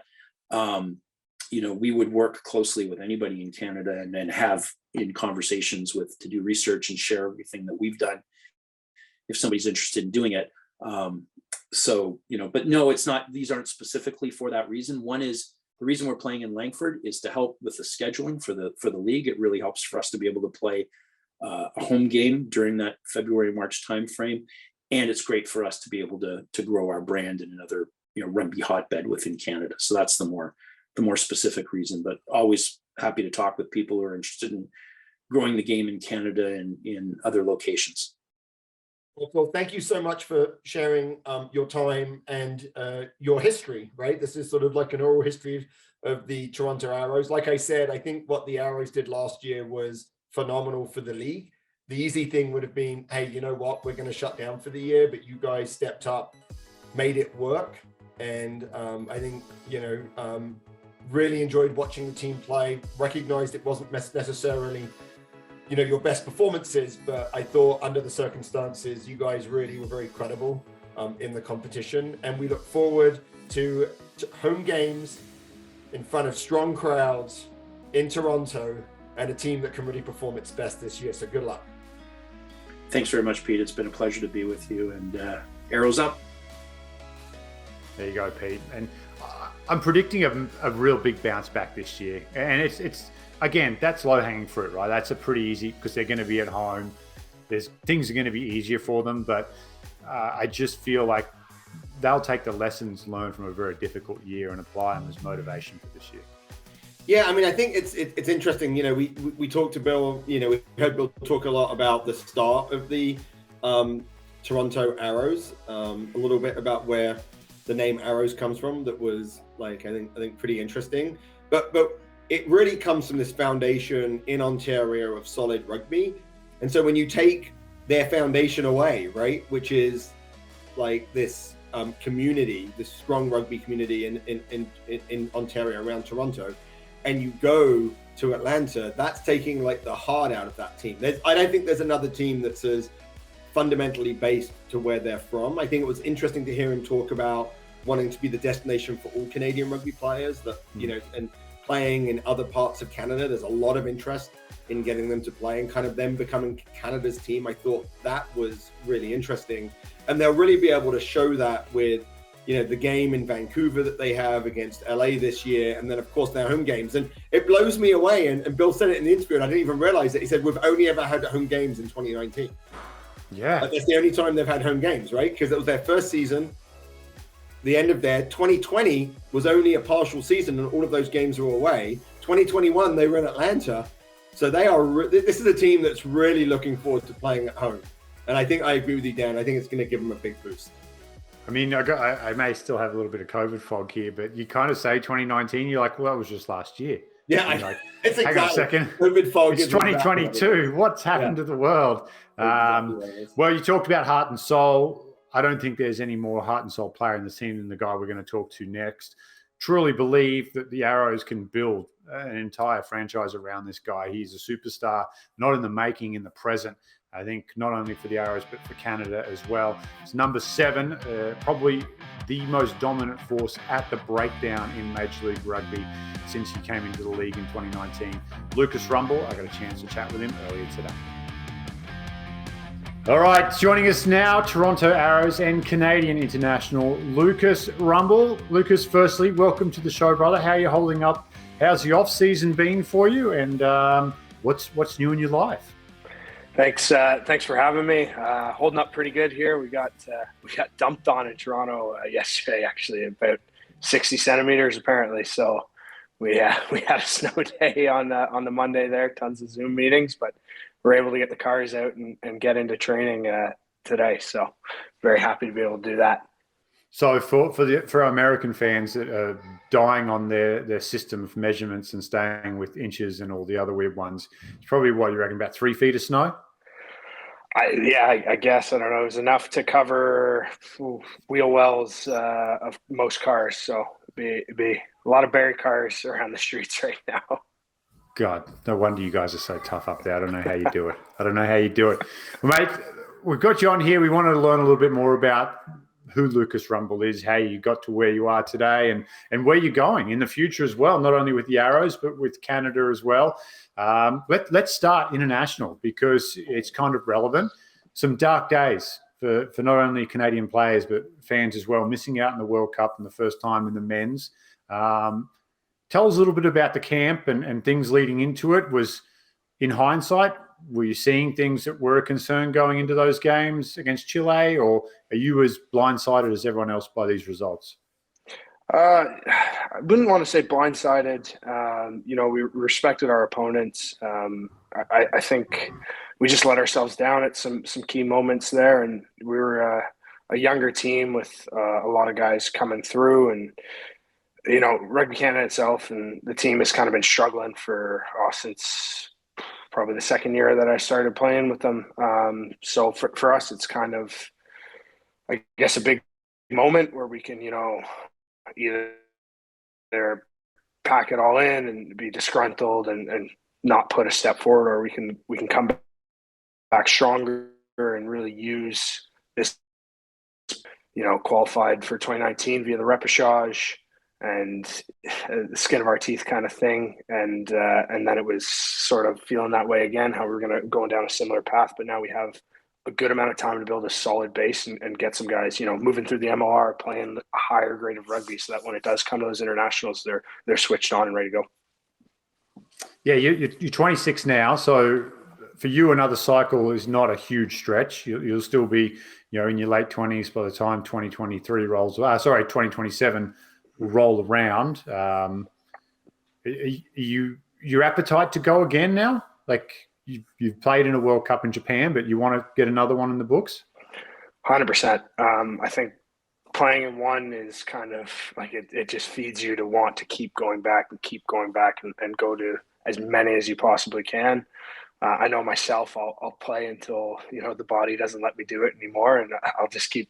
We would work closely with anybody in Canada and then have in conversations to do research and share everything that we've done if somebody's interested in doing it. But no, it's not, these aren't specifically for that reason. One is the reason we're playing in Langford is to help with the scheduling for the league. It really helps for us to be able to play a home game during that February, March timeframe. And it's great for us to be able to grow our brand in another, rugby hotbed within Canada. So that's the more specific reason, but always happy to talk with people who are interested in growing the game in Canada and in other locations. Well, thank you so much for sharing your time and your history, right? This is sort of like an oral history of the Toronto Arrows. Like I said, I think what the Arrows did last year was phenomenal for the league. The easy thing would have been, hey, you know what? We're going to shut down for the year, but you guys stepped up, made it work. And I think, really enjoyed watching the team play, recognized it wasn't necessarily your best performances, but I thought under the circumstances, you guys really were very credible in the competition. And we look forward to home games in front of strong crowds in Toronto and a team that can really perform its best this year. So good luck. Thanks very much, Pete. It's been a pleasure to be with you, and Arrows up. There you go, Pete. And I'm predicting a real big bounce back this year. And it's again, that's low hanging fruit, right? That's a pretty easy, because they're going to be at home. Things are going to be easier for them, but I just feel like they'll take the lessons learned from a very difficult year and apply them as motivation for this year. Yeah, I mean, I think it's interesting. We talked to Bill. We heard Bill talk a lot about the start of the Toronto Arrows, a little bit about where the name Arrows comes from. That was I think pretty interesting. But it really comes from this foundation in Ontario of solid rugby. And so when you take their foundation away, right, which is like this community, this strong rugby community in Ontario around Toronto, and you go to Atlanta, that's taking the heart out of that team. I don't think there's another team that's as fundamentally based to where they're from. I think it was interesting to hear him talk about wanting to be the destination for all Canadian rugby players that, and playing in other parts of Canada. There's a lot of interest in getting them to play and kind of them becoming Canada's team. I thought that was really interesting. And they'll really be able to show that with, the game in Vancouver that they have against LA this year. And then of course their home games. And it blows me away. And Bill said it in the interview, and I didn't even realize it. He said, we've only ever had home games in 2019. Yeah. That's the only time they've had home games, right? Because it was their first season. The end of their 2020 was only a partial season, and all of those games were away. 2021, they were in Atlanta. So this is a team that's really looking forward to playing at home. And I think I agree with you, Dan. I think it's going to give them a big boost. I mean, I may still have a little bit of COVID fog here, but you kind of say 2019, you're like, well, that was just last year. Yeah, You're like, it's hang on a exactly. second. COVID fog It's is exactly 2022. What's happened to the world? Exactly what it is. Well, you talked about heart and soul. I don't think there's any more heart and soul player in the team than the guy we're going to talk to next. Truly believe that the Arrows can build an entire franchise around this guy. He's a superstar, not in the making, in the present. I think not only for the Arrows, but for Canada as well. It's number 7, probably the most dominant force at the breakdown in Major League Rugby since he came into the league in 2019. Lucas Rumball, I got a chance to chat with him earlier today. All right, joining us now, Toronto Arrows and Canadian international, Lucas Rumball. Lucas, firstly, welcome to the show, brother. How are you holding up? How's the off-season been for you? And what's new in your life? Thanks for having me. Holding up pretty good here. We got dumped on in Toronto yesterday, actually, about 60 centimeters apparently. So we had a snow day on the Monday there. Tons of Zoom meetings, but we're able to get the cars out and get into training today. So very happy to be able to do that. So for our American fans that are dying on their system of measurements and staying with inches and all the other weird ones, it's probably what you reckon, about 3 feet of snow? I guess. I don't know. It was enough to cover wheel wells of most cars. So it'd be a lot of buried cars around the streets right now. God, no wonder you guys are so tough up there. I don't know how you do it. Well, mate, we've got you on here. We wanted to learn a little bit more about who Lucas Rumball is, how you got to where you are today, and where you're going in the future as well, not only with the Arrows, but with Canada as well. Let's start international because it's kind of relevant. Some dark days for not only Canadian players, but fans as well, missing out in the World Cup and the first time in the men's. Tell us a little bit about the camp and things leading into it. Was, in hindsight, were you seeing things that were a concern going into those games against Chile, or are you as blindsided as everyone else by these results? I wouldn't want to say blindsided. We respected our opponents. I think we just let ourselves down at some key moments there, and we were a younger team with a lot of guys coming through, and Rugby Canada itself and the team has kind of been struggling since probably the second year that I started playing with them. So for us, it's kind of, I guess, a big moment where we can, either pack it all in and be disgruntled and not put a step forward, or we can come back stronger and really use this, qualified for 2019 via the repechage and the skin of our teeth kind of thing. And then it was sort of feeling that way again, how we were going down a similar path, but now we have a good amount of time to build a solid base and get some guys, moving through the MLR, playing a higher grade of rugby, so that when it does come to those internationals, they're switched on and ready to go. Yeah, you're 26 now, so for you, another cycle is not a huge stretch. You'll still be, in your late 20s by the time 2023 2027 will roll around. Your appetite to go again now? Like, you've played in a World Cup in Japan, but you want to get another one in the books? 100%. I think playing in one is kind of like it just feeds you to want to keep going back and go to as many as you possibly can. I know myself, I'll play until, the body doesn't let me do it anymore, and I'll just keep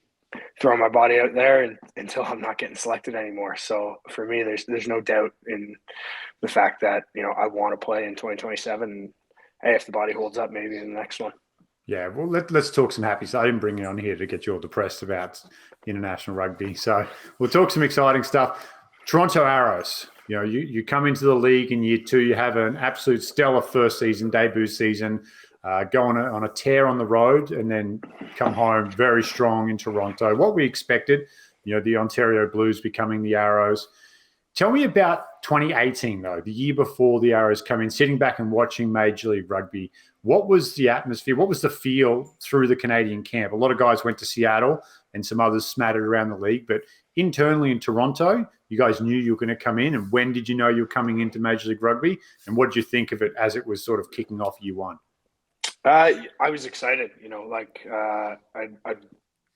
throwing my body out there until I'm not getting selected anymore. So for me, there's no doubt in the fact that, I want to play in 2027, and hey, if the body holds up, maybe in the next one. Yeah, well, let's talk some happy stuff. I didn't bring you on here to get you all depressed about international rugby. So we'll talk some exciting stuff. Toronto Arrows, you come into the league in year 2. You have an absolute stellar first season, debut season, go on a tear on the road, and then come home very strong in Toronto. What we expected, the Ontario Blues becoming the Arrows. Tell me about 2018, though, the year before the Arrows come in, sitting back and watching Major League Rugby. What was the atmosphere? What was the feel through the Canadian camp? A lot of guys went to Seattle and some others smattered around the league. But internally in Toronto, you guys knew you were going to come in. And when did you know you were coming into Major League Rugby? And what did you think of it as it was sort of kicking off year 1? I was excited. I've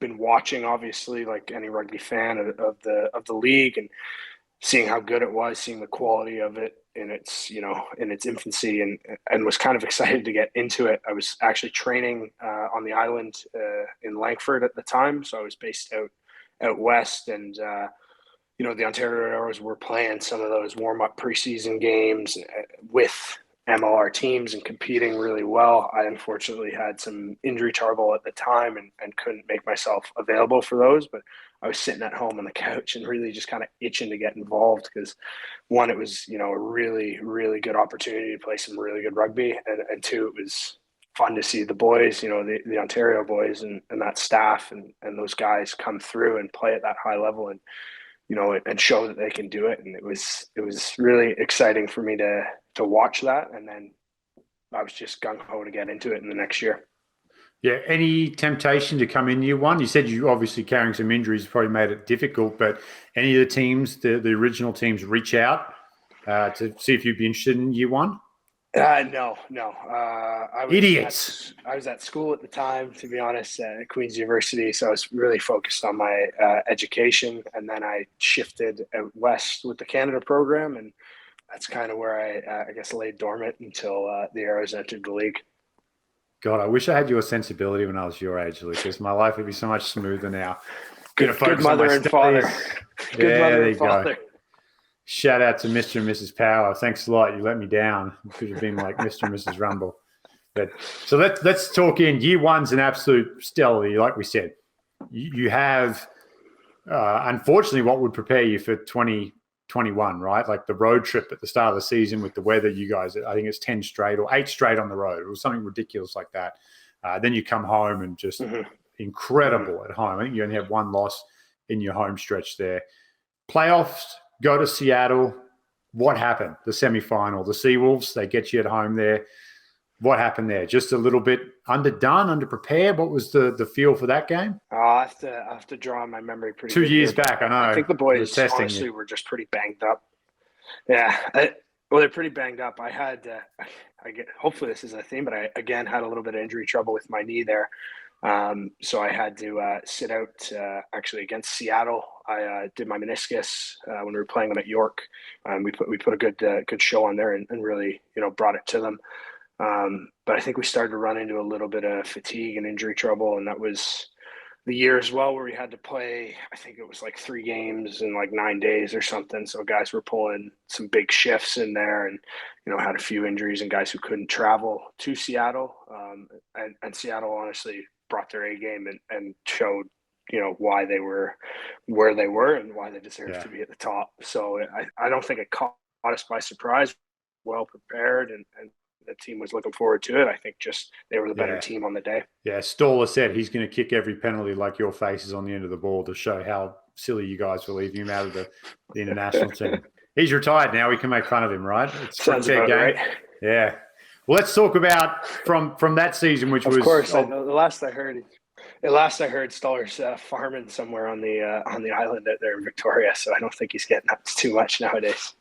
been watching, obviously, like any rugby fan of the league, and seeing how good it was, seeing the quality of it in its infancy, and was kind of excited to get into it. I was actually training on the island in Langford at the time, so I was based out west, and the Ontario Arrows were playing some of those warm-up preseason games with MLR teams and competing really well. I unfortunately had some injury trouble at the time and couldn't make myself available for those, but I was sitting at home on the couch and really just kind of itching to get involved because, one, it was, a really, really good opportunity to play some really good rugby, and two, it was fun to see the boys, the Ontario boys and that staff and those guys come through and play at that high level and show that they can do it. And it was really exciting for me to watch that. And then I was just gung-ho to get into it in the next year. Yeah. Any temptation to come in year one? You said you obviously carrying some injuries probably made it difficult, but any of the teams, the original teams, reach out to see if you'd be interested in year one? No. Idiots. I was at school at the time, to be honest, at Queen's University. So I was really focused on my education. And then I shifted out west with the Canada program. And that's kind of where I guess laid dormant until the Arrows entered the league. God, I wish I had your sensibility when I was your age, Lucas. My life would be so much smoother now. Good mother and father. Good mother and father. Shout out to Mr. and Mrs. Power. Thanks a lot. You let me down. You could have been like Mr. and Mrs. Rumball. But so let's talk in. Year one's an absolute stellar. Like we said, you have unfortunately what would prepare you for 2021, right? Like the road trip at the start of the season with the weather. You guys, I think it's 10 straight or 8 straight on the road. It was something ridiculous like that. Then you come home and just incredible at home. I think you only have one loss in your home stretch there. Playoffs. Go to Seattle. What happened? The semifinal, the Seawolves, they get you at home there. What happened there? Just a little bit underdone, underprepared? What was the feel for that game? I have to draw on my memory pretty 2 years back, I know. I think the boys honestly were just pretty banged up. Yeah. They're pretty banged up. I had, hopefully this is a theme, but I, again, had a little bit of injury trouble with my knee there. So I had to sit out actually against Seattle. I did my meniscus when we were playing them at York. We put a good show on there and really brought it to them. But I think we started to run into a little bit of fatigue and injury trouble, and that was the year as well where we had to play. I think it was like 3 games in like 9 days or something. So guys were pulling some big shifts in there, and had a few injuries and guys who couldn't travel to Seattle. And Seattle honestly brought their A game and showed why they were where they were and why they deserved to be at the top. So I don't think it caught us by surprise. Well prepared, and the team was looking forward to it. I think just they were the better team on the day. Yeah, Stoller said he's going to kick every penalty like your face is on the end of the ball to show how silly you guys were leaving him out of the international team. He's retired now. We can make fun of him, right? It's sounds about right. Yeah. Well, let's talk about from that season, which was. Of course, the last I heard, Stoller's farming somewhere on the island out there in Victoria. So I don't think he's getting up to too much nowadays.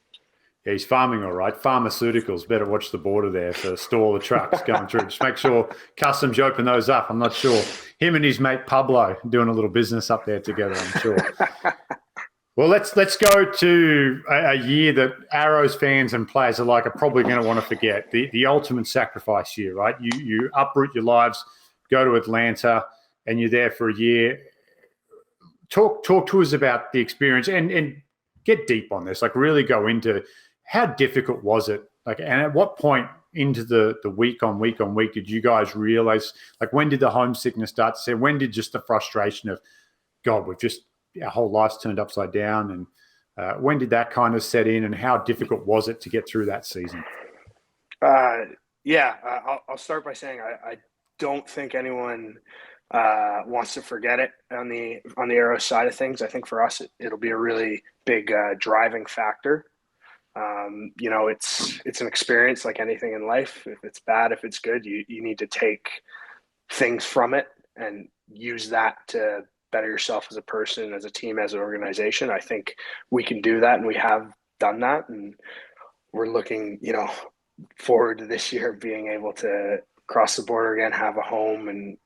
Yeah, he's farming all right. Pharmaceuticals. Better watch the border there for store the trucks going through. Just make sure customs open those up. I'm not sure. Him and his mate Pablo doing a little business up there together, I'm sure. Well, let's go to a year that Arrows fans and players alike are probably going to want to forget. The ultimate sacrifice year, right? You uproot your lives, go to Atlanta, and you're there for a year. Talk to us about the experience and get deep on this. Like really go into how difficult was it? Like, and at what point into the week on week did you guys realize? Like, when did the homesickness start to set? When did just the frustration of, God, our whole life's turned upside down, and when did that kind of set in, and how difficult was it to get through that season? I'll start by saying I don't think anyone wants to forget it on the Arrows side of things. I think for us it'll be a really big driving factor. It's an experience like anything in life. If it's bad, if it's good, you need to take things from it and use that to better yourself as a person, as a team, as an organization. I think we can do that, and we have done that, and we're looking, forward to this year being able to cross the border again, have a home, and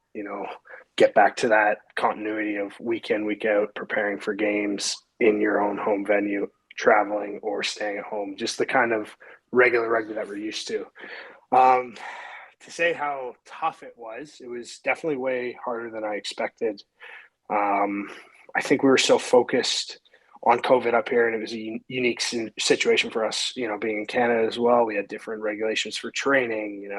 get back to that continuity of week in, week out, preparing for games in your own home venue, traveling or staying at home. Just the kind of regular rugby that we're used to. To say how tough it was definitely way harder than I expected. I think we were so focused on COVID up here, and it was a unique situation for us, being in Canada as well. We had different regulations for training.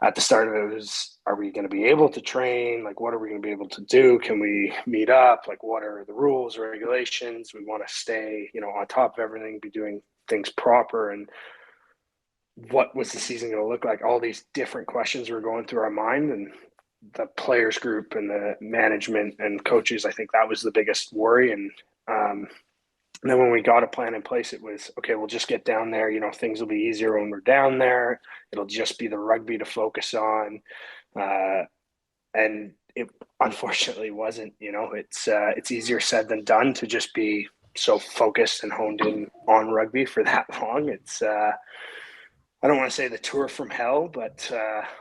At the start of it was, are we going to be able to train? Like, what are we going to be able to do? Can we meet up? Like, what are the rules or regulations? We want to stay, on top of everything, be doing things proper. And what was the season going to look like? All these different questions were going through our mind, and the players group and the management and coaches, I think that was the biggest worry. And then when we got a plan in place, it was, okay, we'll just get down there. Things will be easier when we're down there. It'll just be the rugby to focus on. And it unfortunately wasn't. It's easier said than done to just be so focused and honed in on rugby for that long. It's I don't want to say the tour from hell, but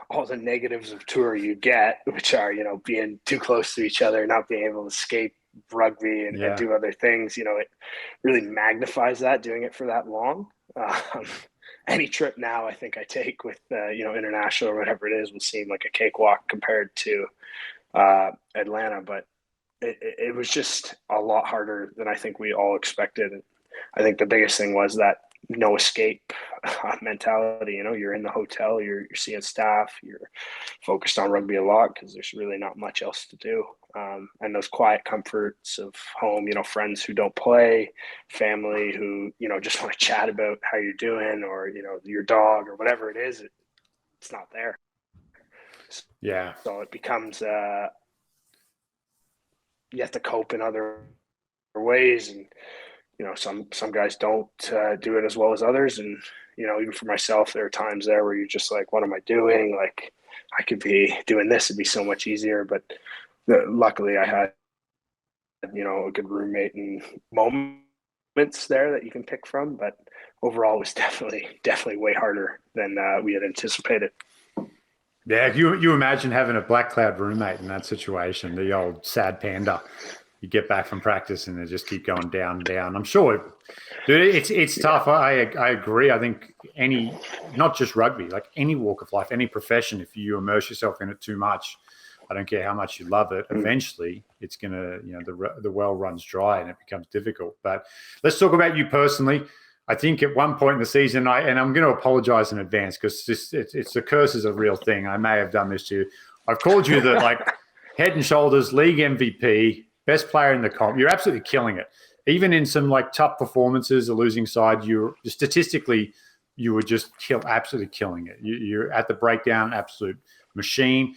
all the negatives of tour you get, which are, being too close to each other, not being able to escape rugby and do other things, it really magnifies that, doing it for that long. Any trip now I think I take with, international or whatever it is will seem like a cakewalk compared to Atlanta, but it was just a lot harder than I think we all expected. And I think the biggest thing was that no escape mentality. You're in the hotel, you're seeing staff, you're focused on rugby a lot because there's really not much else to do. And those quiet comforts of home, friends who don't play, family who, just want to chat about how you're doing, or, your dog or whatever it is, it's not there. Yeah. So it becomes, you have to cope in other ways. And, some guys don't do it as well as others. And, even for myself, there are times there where you're just like, what am I doing? Like, I could be doing this. It'd be so much easier. But luckily I had, a good roommate and moments there that you can pick from. But overall, it was definitely way harder than we had anticipated. Yeah, you imagine having a black cloud roommate in that situation, the old sad panda. You get back from practice and they just keep going down and down. I'm sure, dude, it's tough. I agree. I think not just rugby, like any walk of life, any profession, if you immerse yourself in it too much, I don't care how much you love it, eventually it's going to, the well runs dry and it becomes difficult. But let's talk about you personally. I think at one point in the season, and I'm going to apologize in advance because it's the curse is a real thing. I may have done this to you. I've called you the head and shoulders league MVP, best player in the comp. You're absolutely killing it. Even in some tough performances, the losing side, you were just absolutely killing it. You're at the breakdown, absolute machine.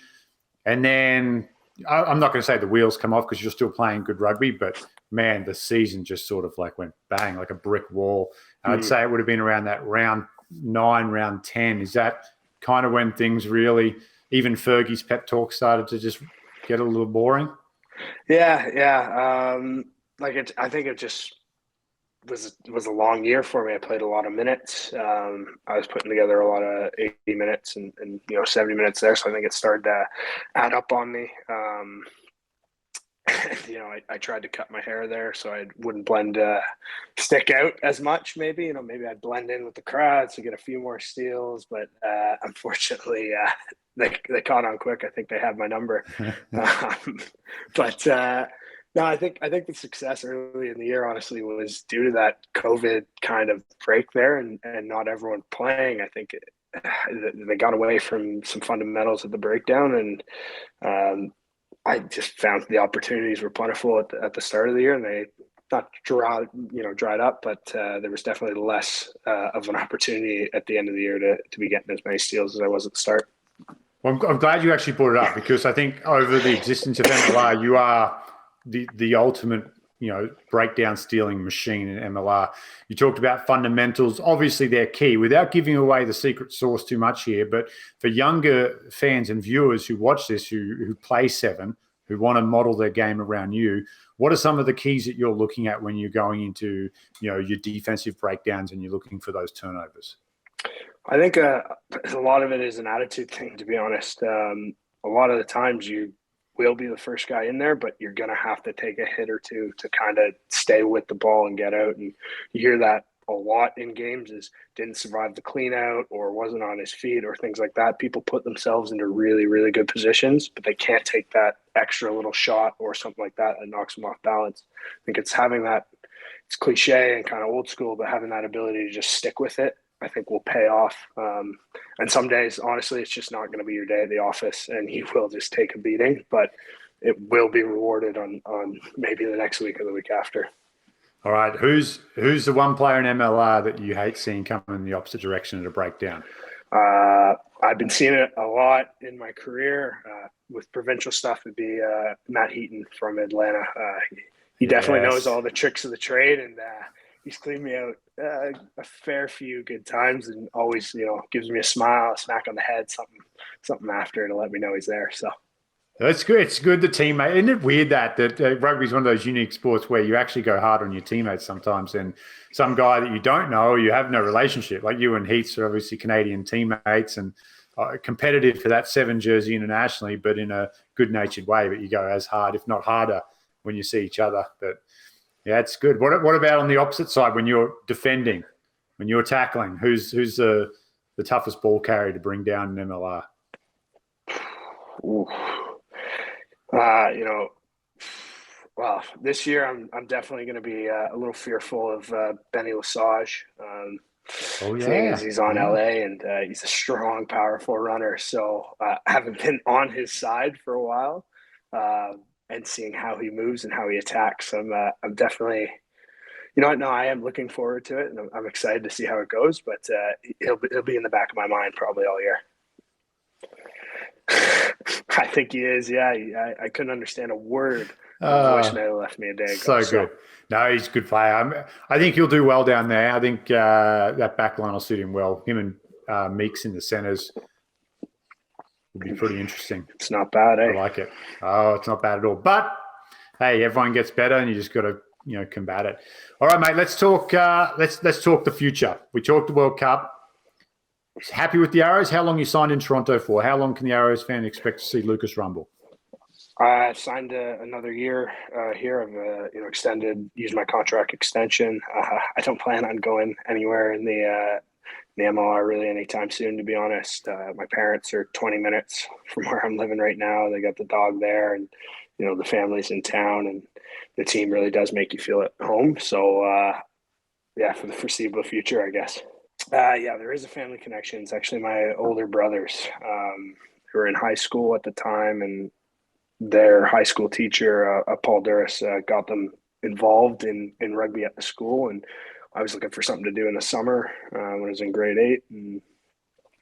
And then I'm not going to say the wheels come off because you're still playing good rugby, but man, the season just sort of went bang, like a brick wall. And I'd say it would have been around that round 9, round 10. Is that kind of when things really, even Fergie's pep talk started to just get a little boring? Yeah. I think it just was a long year for me. I played a lot of minutes. I was putting together a lot of 80 minutes and 70 minutes there. So I think it started to add up on me. I tried to cut my hair there so I wouldn't stick out as much. Maybe I'd blend in with the crowd to get a few more steals. But unfortunately, they caught on quick. I think they had my number. No, I think the success early in the year, honestly, was due to that COVID kind of break there and not everyone playing. I think they got away from some fundamentals of the breakdown, and I just found the opportunities were plentiful at the start of the year, and they not dried up, but there was definitely less of an opportunity at the end of the year to be getting as many steals as I was at the start. Well, I'm glad you actually brought it up because I think over the existence of MLR, you are the ultimate, breakdown stealing machine in MLR. You talked about fundamentals. Obviously, they're key. Without giving away the secret sauce too much here, but for younger fans and viewers who watch this, who play 7, who want to model their game around you, what are some of the keys that you're looking at when you're going into, your defensive breakdowns and you're looking for those turnovers? I think a lot of it is an attitude thing, to be honest. A lot of the times you will be the first guy in there, but you're going to have to take a hit or two to kind of stay with the ball and get out. And you hear that a lot in games is didn't survive the clean out or wasn't on his feet or things like that. People put themselves into really, really good positions, but they can't take that extra little shot or something like that that knocks them off balance. I think it's having that, it's cliche and kind of old school, but having that ability to just stick with it, I think will pay off. And some days, honestly, it's just not going to be your day at the office and you will just take a beating, but it will be rewarded on maybe the next week or the week after. All right. Who's the one player in MLR that you hate seeing come in the opposite direction at a breakdown? I've been seeing it a lot in my career. With provincial stuff, it'd be Matt Heaton from Atlanta. He definitely knows all the tricks of the trade, and he's cleaned me out a fair few good times, and always, gives me a smile, a smack on the head, something after to let me know he's there. So. That's good. It's good the teammate. Isn't it weird that rugby is one of those unique sports where you actually go hard on your teammates sometimes, and some guy that you don't know, you have no relationship, like you and Heath are obviously Canadian teammates and competitive for that 7 jersey internationally, but in a good-natured way. But you go as hard, if not harder, when you see each other. But yeah, it's good. What about on the opposite side when you're defending, when you're tackling? Who's the toughest ball carrier to bring down in MLR? Ooh. Well, this year I'm definitely going to be a little fearful of Benny Lesage. Seeing as he's on LA and he's a strong, powerful runner. So I haven't been on his side for a while, and seeing how he moves and how he attacks, I'm definitely, I am looking forward to it, and I'm excited to see how it goes. But he'll be in the back of my mind probably all year. I think he is. Yeah, I couldn't understand a word. The voicemail left me a day ago. So good. No, he's a good player. I think he'll do well down there. I think that back line will suit him well. Him and Meeks in the centres will be pretty interesting. It's not bad, eh? I like it. Oh, it's not bad at all. But hey, everyone gets better, and you just got to combat it. All right, mate. Let's talk. Let's talk the future. We talked the World Cup. Happy with the Arrows? How long you signed in Toronto for? How long can the Arrows fan expect to see Lucas Rumball? I signed another year here. I've extended, used my contract extension. I don't plan on going anywhere in the MLR really anytime soon, to be honest. My parents are 20 minutes from where I'm living right now. They got the dog there, and the family's in town, and the team really does make you feel at home. So for the foreseeable future, I guess. There is a family connection. It's actually my older brothers who were in high school at the time, and their high school teacher, Paul Duras, got them involved in rugby at the school. And I was looking for something to do in the summer when I was in grade 8, and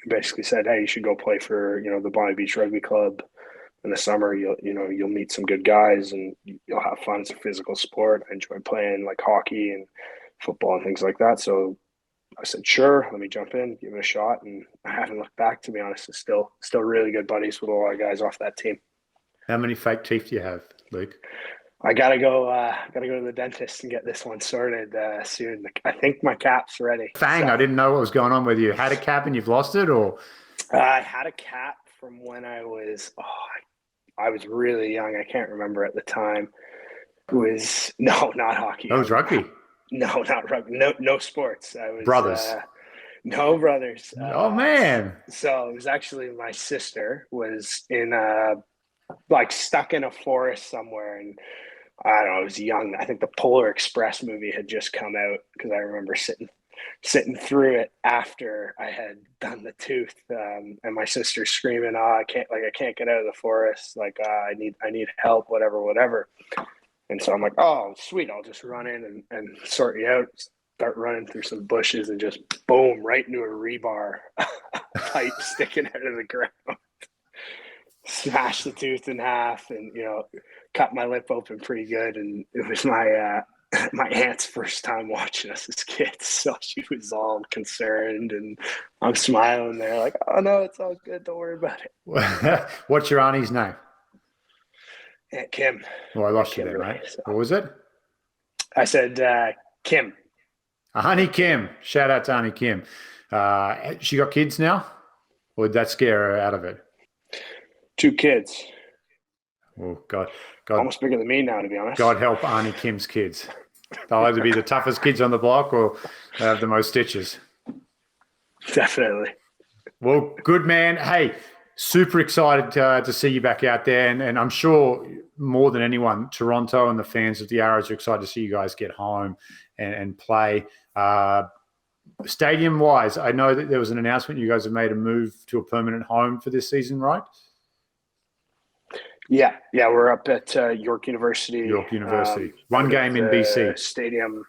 basically said, hey, you should go play for, the Bonnie Beach Rugby Club in the summer. You'll meet some good guys and you'll have fun. It's a physical sport. I enjoy playing like hockey and football and things like that. So I said, sure, let me jump in, give it a shot. And I haven't looked back, to be honest. It's still really good buddies with a lot of guys off that team. How many fake teeth do you have, Luke? I gotta go to the dentist and get this one sorted soon. I think my cap's ready. Fang, so, I didn't know what was going on with you. Had a cap and you've lost it, or? I had a cap from when I was really young. I can't remember at the time. It was not hockey. It was rugby. No, not rugby. No sports. I was brothers. No brothers. Oh man! So it was actually my sister was in stuck in a forest somewhere, and I don't know. I was young. I think the Polar Express movie had just come out because I remember sitting through it after I had done the tooth, and my sister screaming, I can't get out of the forest. I need help. Whatever. And so I'm like, oh, sweet. I'll just run in and sort you out. Start running through some bushes and just boom, right into a rebar pipe sticking out of the ground. Smashed the tooth in half and, cut my lip open pretty good. And it was my aunt's first time watching us as kids. So she was all concerned and I'm smiling there like, oh, no, it's all good. Don't worry about it. What's your auntie's name? Aunt Kim. Well, I lost you there, mate. So. What was it? I said Kim. Auntie Kim. Shout out to Auntie Kim. She got kids now? Or did that scare her out of it? 2 kids. Oh, God. Almost bigger than me now, to be honest. God help Auntie Kim's kids. They'll either be the toughest kids on the block or they have the most stitches. Definitely. Well, good, man. Hey, super excited to see you back out there. And I'm sure more than anyone, Toronto and the fans of the Arrows are excited to see you guys get home and play. Stadium-wise, I know that there was an announcement you guys have made a move to a permanent home for this season, right? Yeah, we're up at York University. One game in BC. Stadium.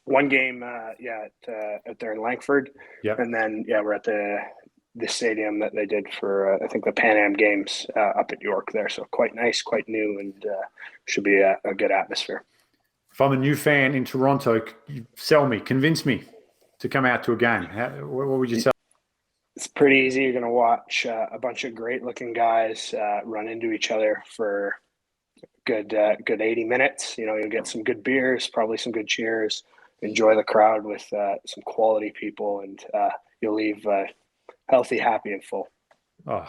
One game, out there in Langford. Yep. And then, we're at the stadium that they did for, I think, the Pan Am Games up at York there. So quite nice, quite new, and should be a good atmosphere. If I'm a new fan in Toronto, convince me to come out to a game. What would you say? It's pretty easy. You're going to watch a bunch of great-looking guys run into each other for good 80 minutes. You'll get some good beers, probably some good cheers, enjoy the crowd with some quality people, and you'll leave healthy, happy, and full. Oh,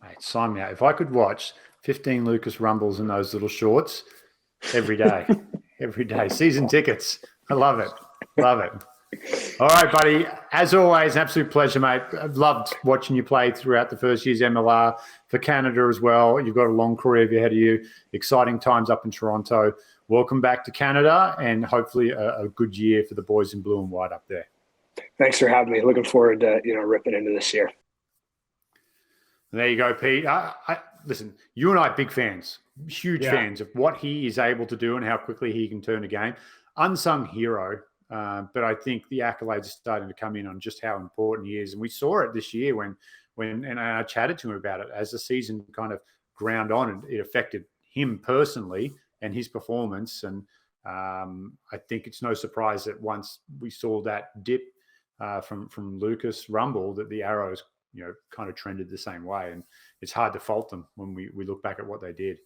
mate, sign me out. If I could watch 15 Lucas Rumballs in those little shorts every day, season tickets. I love it. All right, buddy. As always, an absolute pleasure, mate. I've loved watching you play throughout the first year's MLR for Canada as well. You've got a long career ahead of you. Exciting times up in Toronto. Welcome back to Canada, and hopefully a good year for the boys in blue and white up there. Thanks for having me. Looking forward to ripping into this year. There you go, Pete. Listen, you and I are big fans, huge fans of what he is able to do and how quickly he can turn a game. Unsung hero. But I think the accolades are starting to come in on just how important he is. And we saw it this year when and I chatted to him about it as the season kind of ground on, and it affected him personally and his performance. And I think it's no surprise that once we saw that dip from Lucas Rumball, that the Arrows, kind of trended the same way. And it's hard to fault them when we look back at what they did.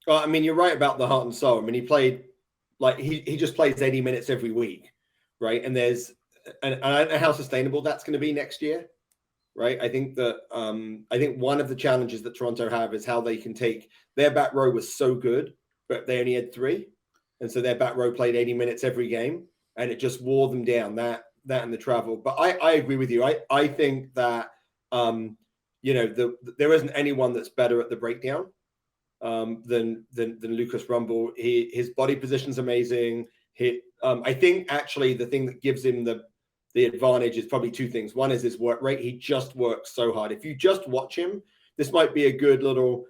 Well, I mean, you're right about the heart and soul. I mean, he played he just plays 80 minutes every week. Right. And I don't know how sustainable that's going to be next year. Right. I think that one of the challenges that Toronto have is how they can take their back row was so good, but they only had 3. And so their back row played 80 minutes every game, and it just wore them down, that and the travel. But I agree with you. I think that, there isn't anyone that's better at the breakdown than Lucas Rumball. His body position's amazing. I think actually the thing that gives him the advantage is probably 2 things. One is his work rate. He just works so hard. If you just watch him, this might be a good little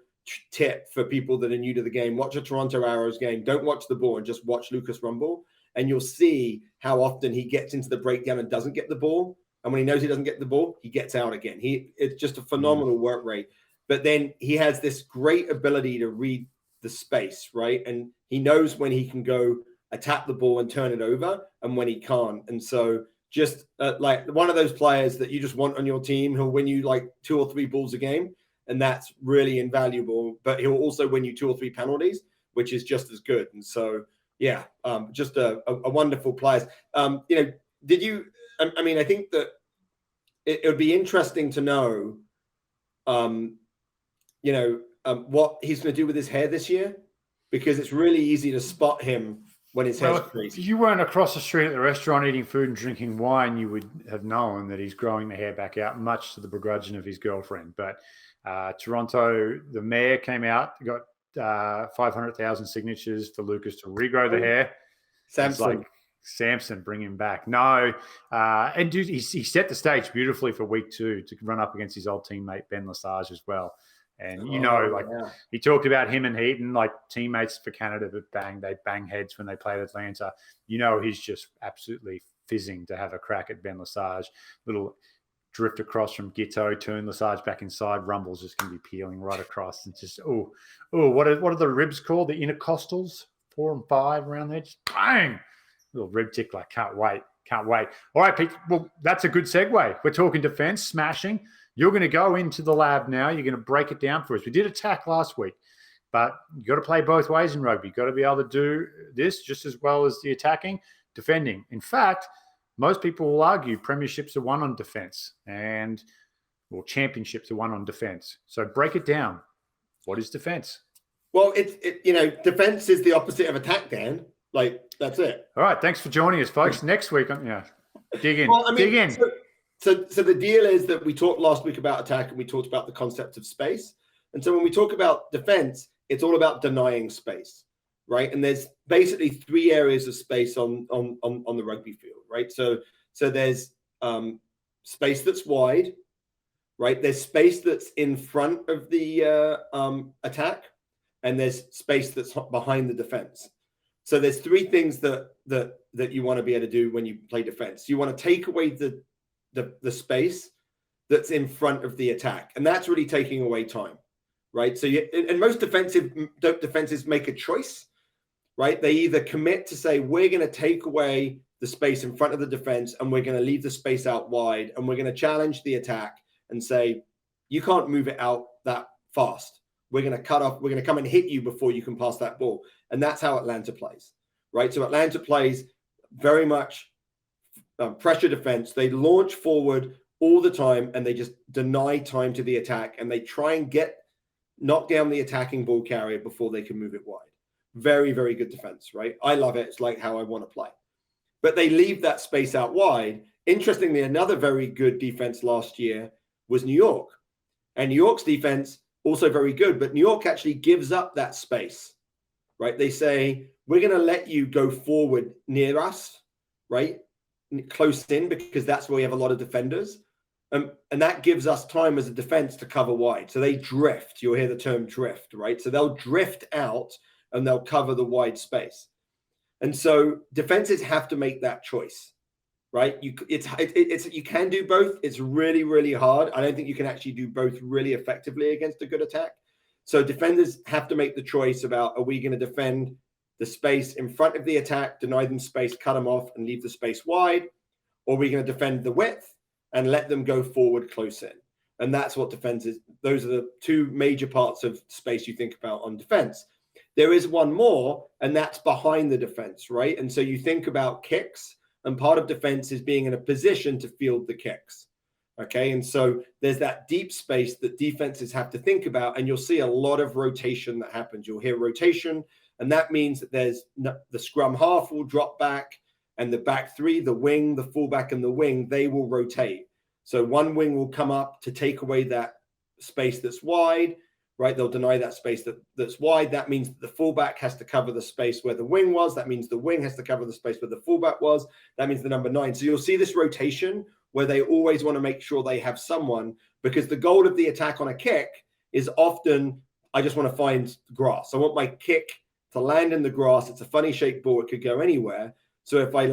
tip for people that are new to the game. Watch a Toronto Arrows game. Don't watch the ball and just watch Lucas Rumball, and you'll see how often he gets into the breakdown and doesn't get the ball. And when he knows he doesn't get the ball, he gets out again. It's just a phenomenal work rate. But then he has this great ability to read the space, right? And he knows when he can go attack the ball and turn it over, and when he can't. And so just like one of those players that you just want on your team, he'll win you like 2 or 3 balls a game, and that's really invaluable. But he'll also win you 2 or 3 penalties, which is just as good. And so, just a wonderful player. Did you? I mean, I think that it would be interesting to know, what he's going to do with his hair this year, because it's really easy to spot him when his hair's crazy. If you weren't across the street at the restaurant eating food and drinking wine, you would have known that he's growing the hair back out, much to the begrudging of his girlfriend. But Toronto, the mayor came out, got 500,000 signatures for Lucas to regrow the hair. Samson, bring him back. No. And dude, he set the stage beautifully for week 2 to run up against his old teammate, Ben Lesage, as well. And, he talked about him and Heaton, like teammates for Canada, but they bang heads when they played Atlanta. He's just absolutely fizzing to have a crack at Ben Lesage. Little drift across from Gitto, turn Lesage back inside. Rumball's just going to be peeling right across. And just, what are the ribs called? The intercostals? 4 and 5 around there. Just bang! Little rib tickler. Can't wait. All right, Pete. Well, that's a good segue. We're talking defense, smashing. You're going to go into the lab now. You're going to break it down for us. We did attack last week, but you got to play both ways in rugby. You've got to be able to do this just as well as the attacking, defending. In fact, most people will argue premierships are won on defense championships are won on defense. So break it down. What is defense? Well, defense is the opposite of attack, Dan. Like That's it. All right. Thanks for joining us, folks. Next week, dig in. Well, I mean, dig in. So the deal is that we talked last week about attack and we talked about the concept of space. And so when we talk about defense, it's all about denying space, right? And there's basically 3 areas of space on the rugby field, right? So there's space that's wide, right? There's space that's in front of the attack, and there's space that's behind the defense. So there's 3 things that you want to be able to do when you play defense. You want to take away the space that's in front of the attack, and that's really taking away time, right? So and most defenses make a choice, right? They either commit to say, we're going to take away the space in front of the defense and we're going to leave the space out wide, and we're going to challenge the attack and say, you can't move it out that fast. We're going to cut off, we're going to come and hit you before you can pass that ball. And that's how Atlanta plays, right? So Atlanta plays very much pressure defense. They launch forward all the time and they just deny time to the attack, and they try and knock down the attacking ball carrier before they can move it wide. Very, very good defense, right? I love it. It's like how I want to play. But they leave that space out wide. Interestingly, another very good defense last year was New York. And New York's defense, also very good, but New York actually gives up that space, right? They say, we're going to let you go forward near us, right? Close in, because that's where we have a lot of defenders. And that gives us time as a defense to cover wide. So they drift. You'll hear the term drift, right? So they'll drift out and they'll cover the wide space. And so defenses have to make that choice, right? You can do both. It's really, really hard. I don't think you can actually do both really effectively against a good attack. So defenders have to make the choice about, are we going to defend the space in front of the attack, deny them space, cut them off, and leave the space wide? Or are we going to defend the width and let them go forward close in? And that's what defense is. Those are the 2 major parts of space you think about on defense. There is one more, and that's behind the defense, right? And so you think about kicks, and part of defense is being in a position to field the kicks. Okay. And so there's that deep space that defenses have to think about, and you'll see a lot of rotation that happens. You'll hear rotation, and that means that there's the scrum half will drop back, and the back 3, the wing, the fullback, and the wing, they will rotate. So one wing will come up to take away that space that's wide, right? They'll deny that space that's wide. That means that the fullback has to cover the space where the wing was. That means the wing has to cover the space where the fullback was. That means the number 9. So you'll see this rotation where they always want to make sure they have someone, because the goal of the attack on a kick is often, I just want to find grass. I want my kick to land in the grass. It's a funny shaped ball. It could go anywhere. So if I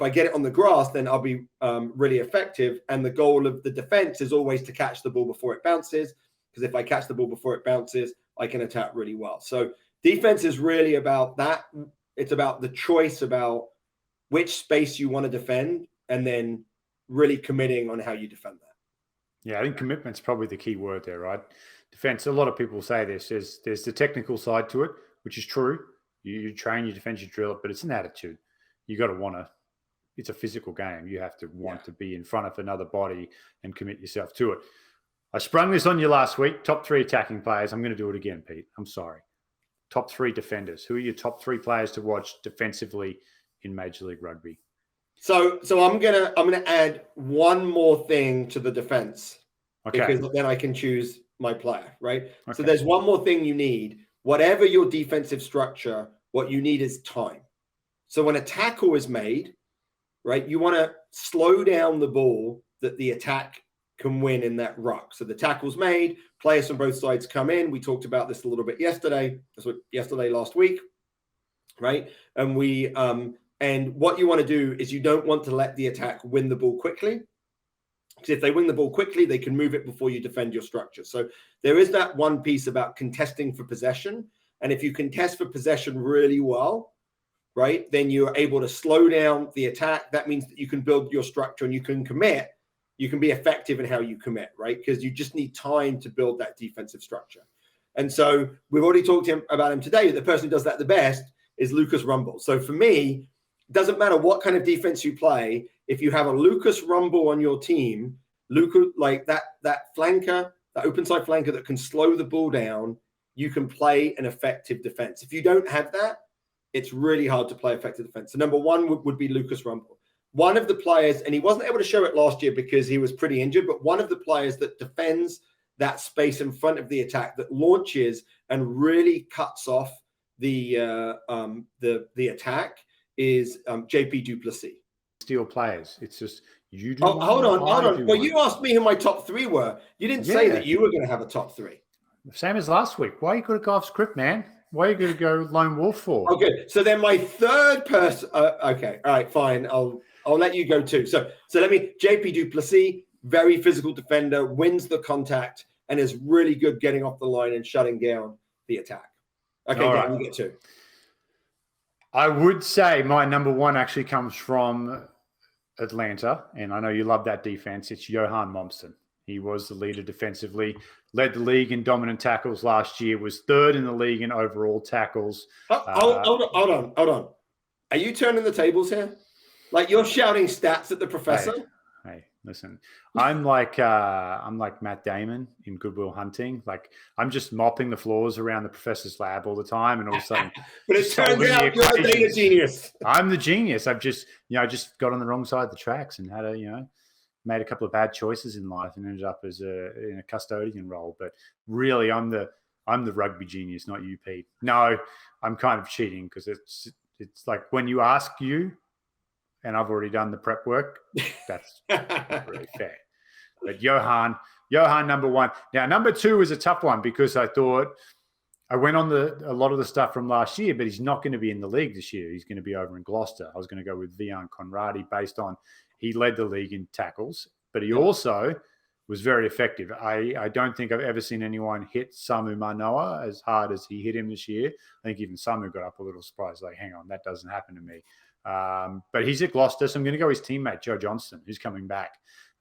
get it on the grass, then I'll be really effective. And the goal of the defense is always to catch the ball before it bounces, because if I catch the ball before it bounces, I can attack really well. So defense is really about that. It's about the choice about which space you want to defend, and then really committing on how you defend that. Yeah, I think commitment's probably the key word there, right? Defense, a lot of people say this. There's the technical side to it, which is true. You train, you defend, you drill it, but it's an attitude. You got to want to. It's a physical game. You have to want to be in front of another body and commit yourself to it. I sprung this on you last week. Top 3 attacking players. I'm going to do it again, Pete. I'm sorry. Top 3 defenders. Who are your top 3 players to watch defensively in Major League Rugby? So I'm gonna add one more thing to the defense, because then I can choose my player, right? Okay. So there's one more thing you need. Whatever your defensive structure, what you need is time. So when a tackle is made, right, you want to slow down the ball that the attack can win in that ruck. So the tackle's made, players from both sides come in. We talked about this a little bit yesterday. Last week, right? And and what you want to do is you don't want to let the attack win the ball quickly, because if they win the ball quickly, they can move it before you defend your structure. So there is that one piece about contesting for possession. And if you contest for possession really well, right, then you're able to slow down the attack. That means that you can build your structure and you can commit. You can be effective in how you commit, right? Because you just need time to build that defensive structure. And so we've already talked about him today. The person who does that the best is Lucas Rumball. So for me, it doesn't matter what kind of defense you play. If you have a Lucas Rumball on your team, like that flanker, that open side flanker that can slow the ball down, you can play an effective defense. If you don't have that, it's really hard to play effective defense. So number one would be Lucas Rumball. One of the players, and he wasn't able to show it last year because he was pretty injured, but one of the players that defends that space in front of the attack, that launches and really cuts off the attack is JP Duplessis. Steal players. It's just you do. Oh, hold on. Well, you asked me who my top three were. You didn't say that you were going to have a top three. Same as last week. Why are you going to go off script, man? Why are you going to go lone wolf for? Okay, so then my third person. Okay, all right, fine. I'll let you go too. So let me. JP Duplessis, very physical defender, wins the contact, and is really good getting off the line and shutting down the attack. Okay, Dan, you get two. I would say my number one actually comes from Atlanta, and I know you love that defense. It's Johan Mumson. He was the leader defensively, led the league in dominant tackles last year, was third in the league in overall tackles. Hold on. Are you turning the tables here? Like you're shouting stats at the professor? Hey, listen, I'm like Matt Damon in Good Will Hunting. Like I'm just mopping the floors around the professor's lab all the time, and all of a sudden, but it turns out you're the data genius. I'm the genius. I've just got on the wrong side of the tracks and had made a couple of bad choices in life and ended up in a custodian role. But really, I'm the rugby genius, not you, Pete. No, I'm kind of cheating because it's like when you ask you. And I've already done the prep work. That's not really fair. But Johan number one. Now, number two is a tough one because I thought I went on a lot of the stuff from last year, but he's not going to be in the league this year. He's going to be over in Gloucester. I was going to go with Vian Conradi based on he led the league in tackles, but he also was very effective. I don't think I've ever seen anyone hit Samu Manoa as hard as he hit him this year. I think even Samu got up a little surprised, like, hang on, that doesn't happen to me. But he's at Gloucester, so I'm going to go his teammate, Joe Johnston, who's coming back.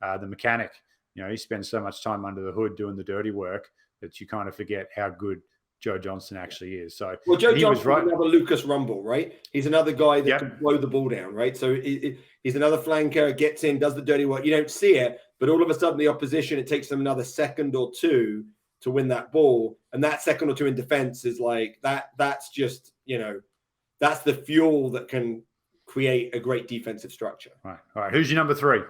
The mechanic, he spends so much time under the hood doing the dirty work that you kind of forget how good Joe Johnston actually is. So, well, Joe Johnston is another Lucas Rumball, right? He's another guy that can blow the ball down, right? So he's another flanker, gets in, does the dirty work. You don't see it, but all of a sudden the opposition, it takes them another second or two to win that ball. And that second or two in defense is like that. That's just, that's the fuel that can create a great defensive structure. All right. Who's your number three?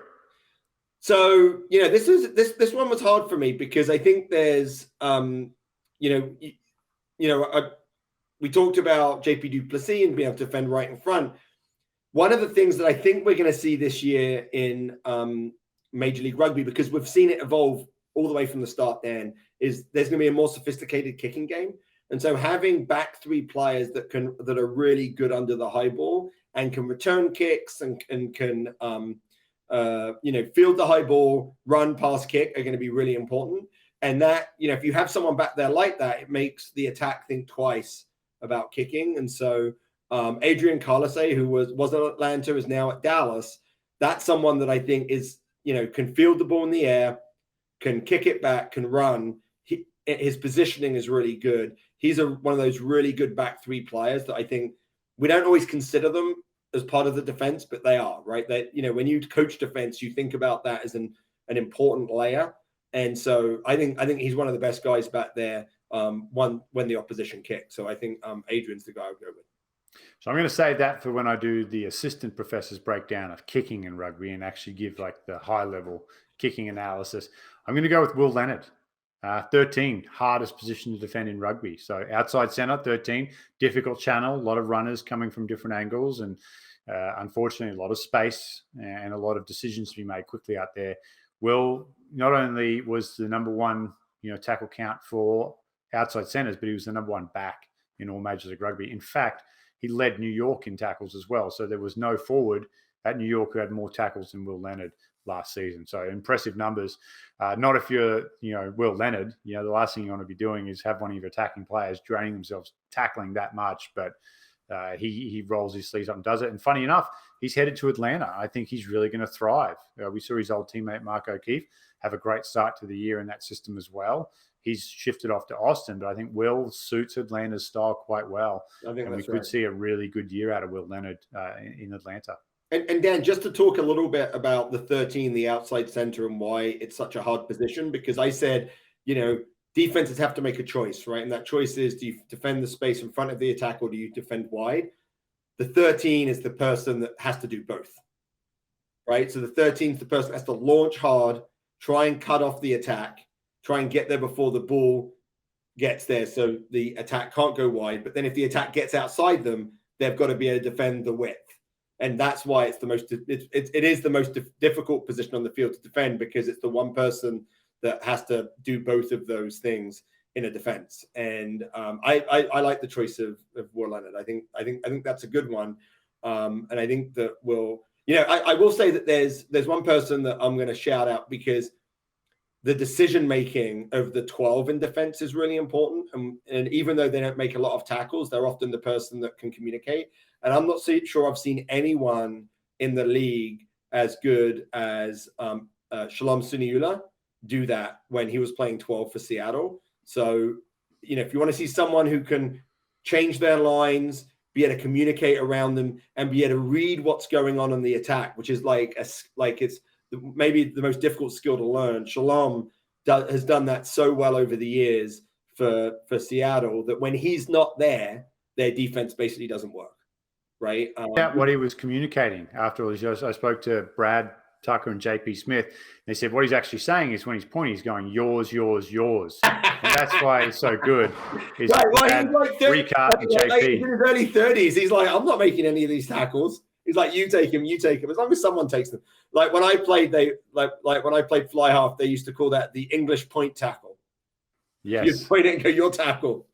So, this one was hard for me because I think there's, we talked about JP Duplessis and being able to defend right in front. One of the things that I think we're going to see this year in Major League Rugby, because we've seen it evolve all the way from the start, Dan, is there's going to be a more sophisticated kicking game. And so having back three players that are really good under the high ball and can return kicks and can field the high ball, run, pass, kick are going to be really important. And that, if you have someone back there like that, it makes the attack think twice about kicking. And so Adrian Carlise, who was at Atlanta, is now at Dallas. That's someone that I think is, can field the ball in the air, can kick it back, can run. His positioning is really good. He's one of those really good back three players that I think we don't always consider them as part of the defense, but they are, right? That, when you coach defense, you think about that as an important layer. And so I think he's one of the best guys back there when the opposition kicks. So I think Adrian's the guy I would go with. So I'm going to save that for when I do the assistant professor's breakdown of kicking in rugby and actually give like the high level kicking analysis. I'm going to go with Will Leonard. 13, hardest position to defend in rugby. So outside center, 13, difficult channel, a lot of runners coming from different angles, and unfortunately, a lot of space and a lot of decisions to be made quickly out there. Will not only was the number one, tackle count for outside centers, but he was the number one back in all Major League Rugby. In fact, he led New York in tackles as well. So there was no forward at New York who had more tackles than Will Leonard last season. So impressive numbers. Not if you're, Will Leonard, the last thing you want to be doing is have one of your attacking players draining themselves tackling that much. But he rolls his sleeves up and does it. And funny enough, he's headed to Atlanta. I think he's really going to thrive. We saw his old teammate, Mark O'Keefe, have a great start to the year in that system as well. He's shifted off to Austin, but I think Will suits Atlanta's style quite well. And we could see a really good year out of Will Leonard in Atlanta. And Dan, just to talk a little bit about the 13, the outside center, and why it's such a hard position, because I said, defenses have to make a choice, right? And that choice is, do you defend the space in front of the attack or do you defend wide? The 13 is the person that has to do both, right? So the 13 is the person that has to launch hard, try and cut off the attack, try and get there before the ball gets there so the attack can't go wide. But then if the attack gets outside them, they've got to be able to defend the width. And that's why it's the most, it is the most difficult position on the field to defend, because it's the one person that has to do both of those things in a defense. And I like the choice of Will Leonard. I think that's a good one. And I think that I will say that there's one person that I'm going to shout out, because the decision making of the 12 in defense is really important. And even though they don't make a lot of tackles, they're often the person that can communicate. And I'm not sure I've seen anyone in the league as good as Shalom Suniula do that when he was playing 12 for Seattle. So, if you want to see someone who can change their lines, be able to communicate around them, and be able to read what's going on in the attack, which is it's maybe the most difficult skill to learn. Shalom has done that so well over the years for Seattle that when he's not there, their defense basically doesn't work, right? What he was communicating after all these years. I spoke to Brad Tucker and JP Smith. They said what he's actually saying is when he's pointing, he's going yours, yours, yours. And that's why he's so good. He's right, well, he's like 30, and JP. Like in his early 30s, he's like, I'm not making any of these tackles. He's like, you take him, as long as someone takes them. Like when I played, when I played fly half, they used to call that the English point tackle. Yes. You point it and go, your tackle.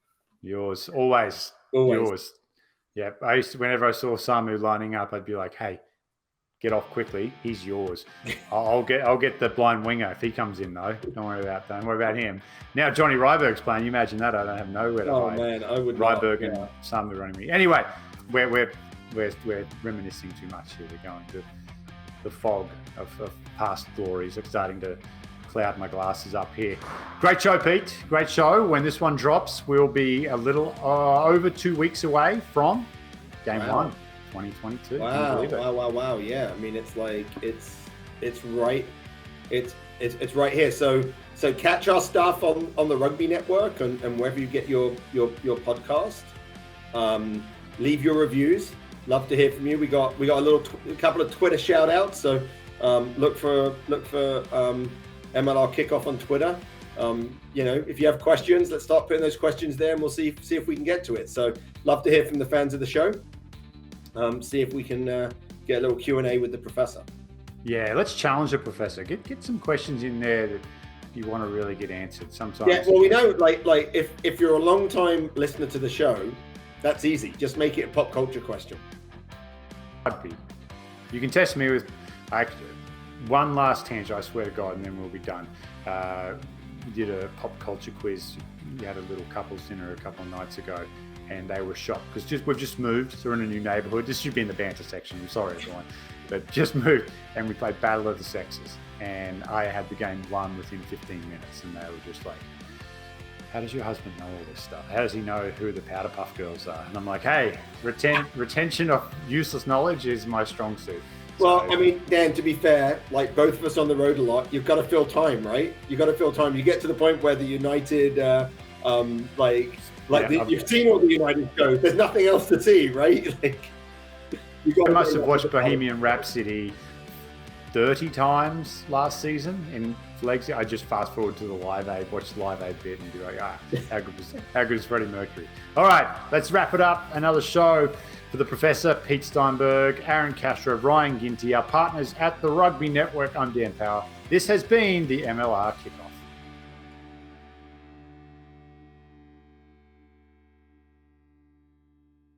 Yours, always. Yours. Yeah. I used to, whenever I saw Samu lining up, I'd be like, hey, get off quickly. He's yours. I'll get the blind winger if he comes in though. Don't worry about him. Now Johnny Ryberg's playing. You imagine that? I don't have nowhere to hide. Oh man, I would. Ryberg and Samu running me. Anyway, we're reminiscing too much here. We're going to the fog of past glories. It's starting to cloud my glasses up here. Great show, Pete. Great show. When this one drops, we'll be a little over 2 weeks away from Game 1, 2022. Wow. Yeah. I mean, it's like it's right right here. So catch our stuff on the Rugby Network and wherever you get your podcast. Leave your reviews. Love to hear from you. We got a couple of Twitter shout outs. So look for MLR Kickoff on Twitter. If you have questions, let's start putting those questions there, and we'll see if we can get to it. So love to hear from the fans of the show. See if we can get a little Q&A with the professor. Yeah, let's challenge the professor. Get some questions in there that you want to really get answered. Sometimes. Yeah, well, we know like if you're a long time listener to the show, that's easy. Just make it a pop culture question. Rugby. You can test me with one last tangent, I swear to God, and then we'll be done. We did a pop culture quiz. We had a little couples dinner a couple of nights ago, and they were shocked because we've just moved. So we're in a new neighborhood. This should be in the banter section. I'm sorry, everyone, but just moved, and we played Battle of the Sexes, and I had the game won within 15 minutes, and they were just like, how does your husband know all this stuff? How does he know who the Powder Puff Girls are? And I'm like, hey, retention of useless knowledge is my strong suit. Well, I mean, Dan, to be fair, like both of us on the road a lot, you've got to fill time, right? You've got to fill time. You get to the point where the United, you've seen all the United shows. There's nothing else to see, right? I must have watched Bohemian Rhapsody 30 times last season in legs. I just fast forward to the Live Aid, watch the Live Aid bit, and be like, how good is Freddie Mercury? All right, let's wrap it up. Another show for the Professor, Pete Steinberg, Aaron Castro, Ryan Ginty, our partners at the Rugby Network. I'm Dan Power. This has been the MLR Kickoff.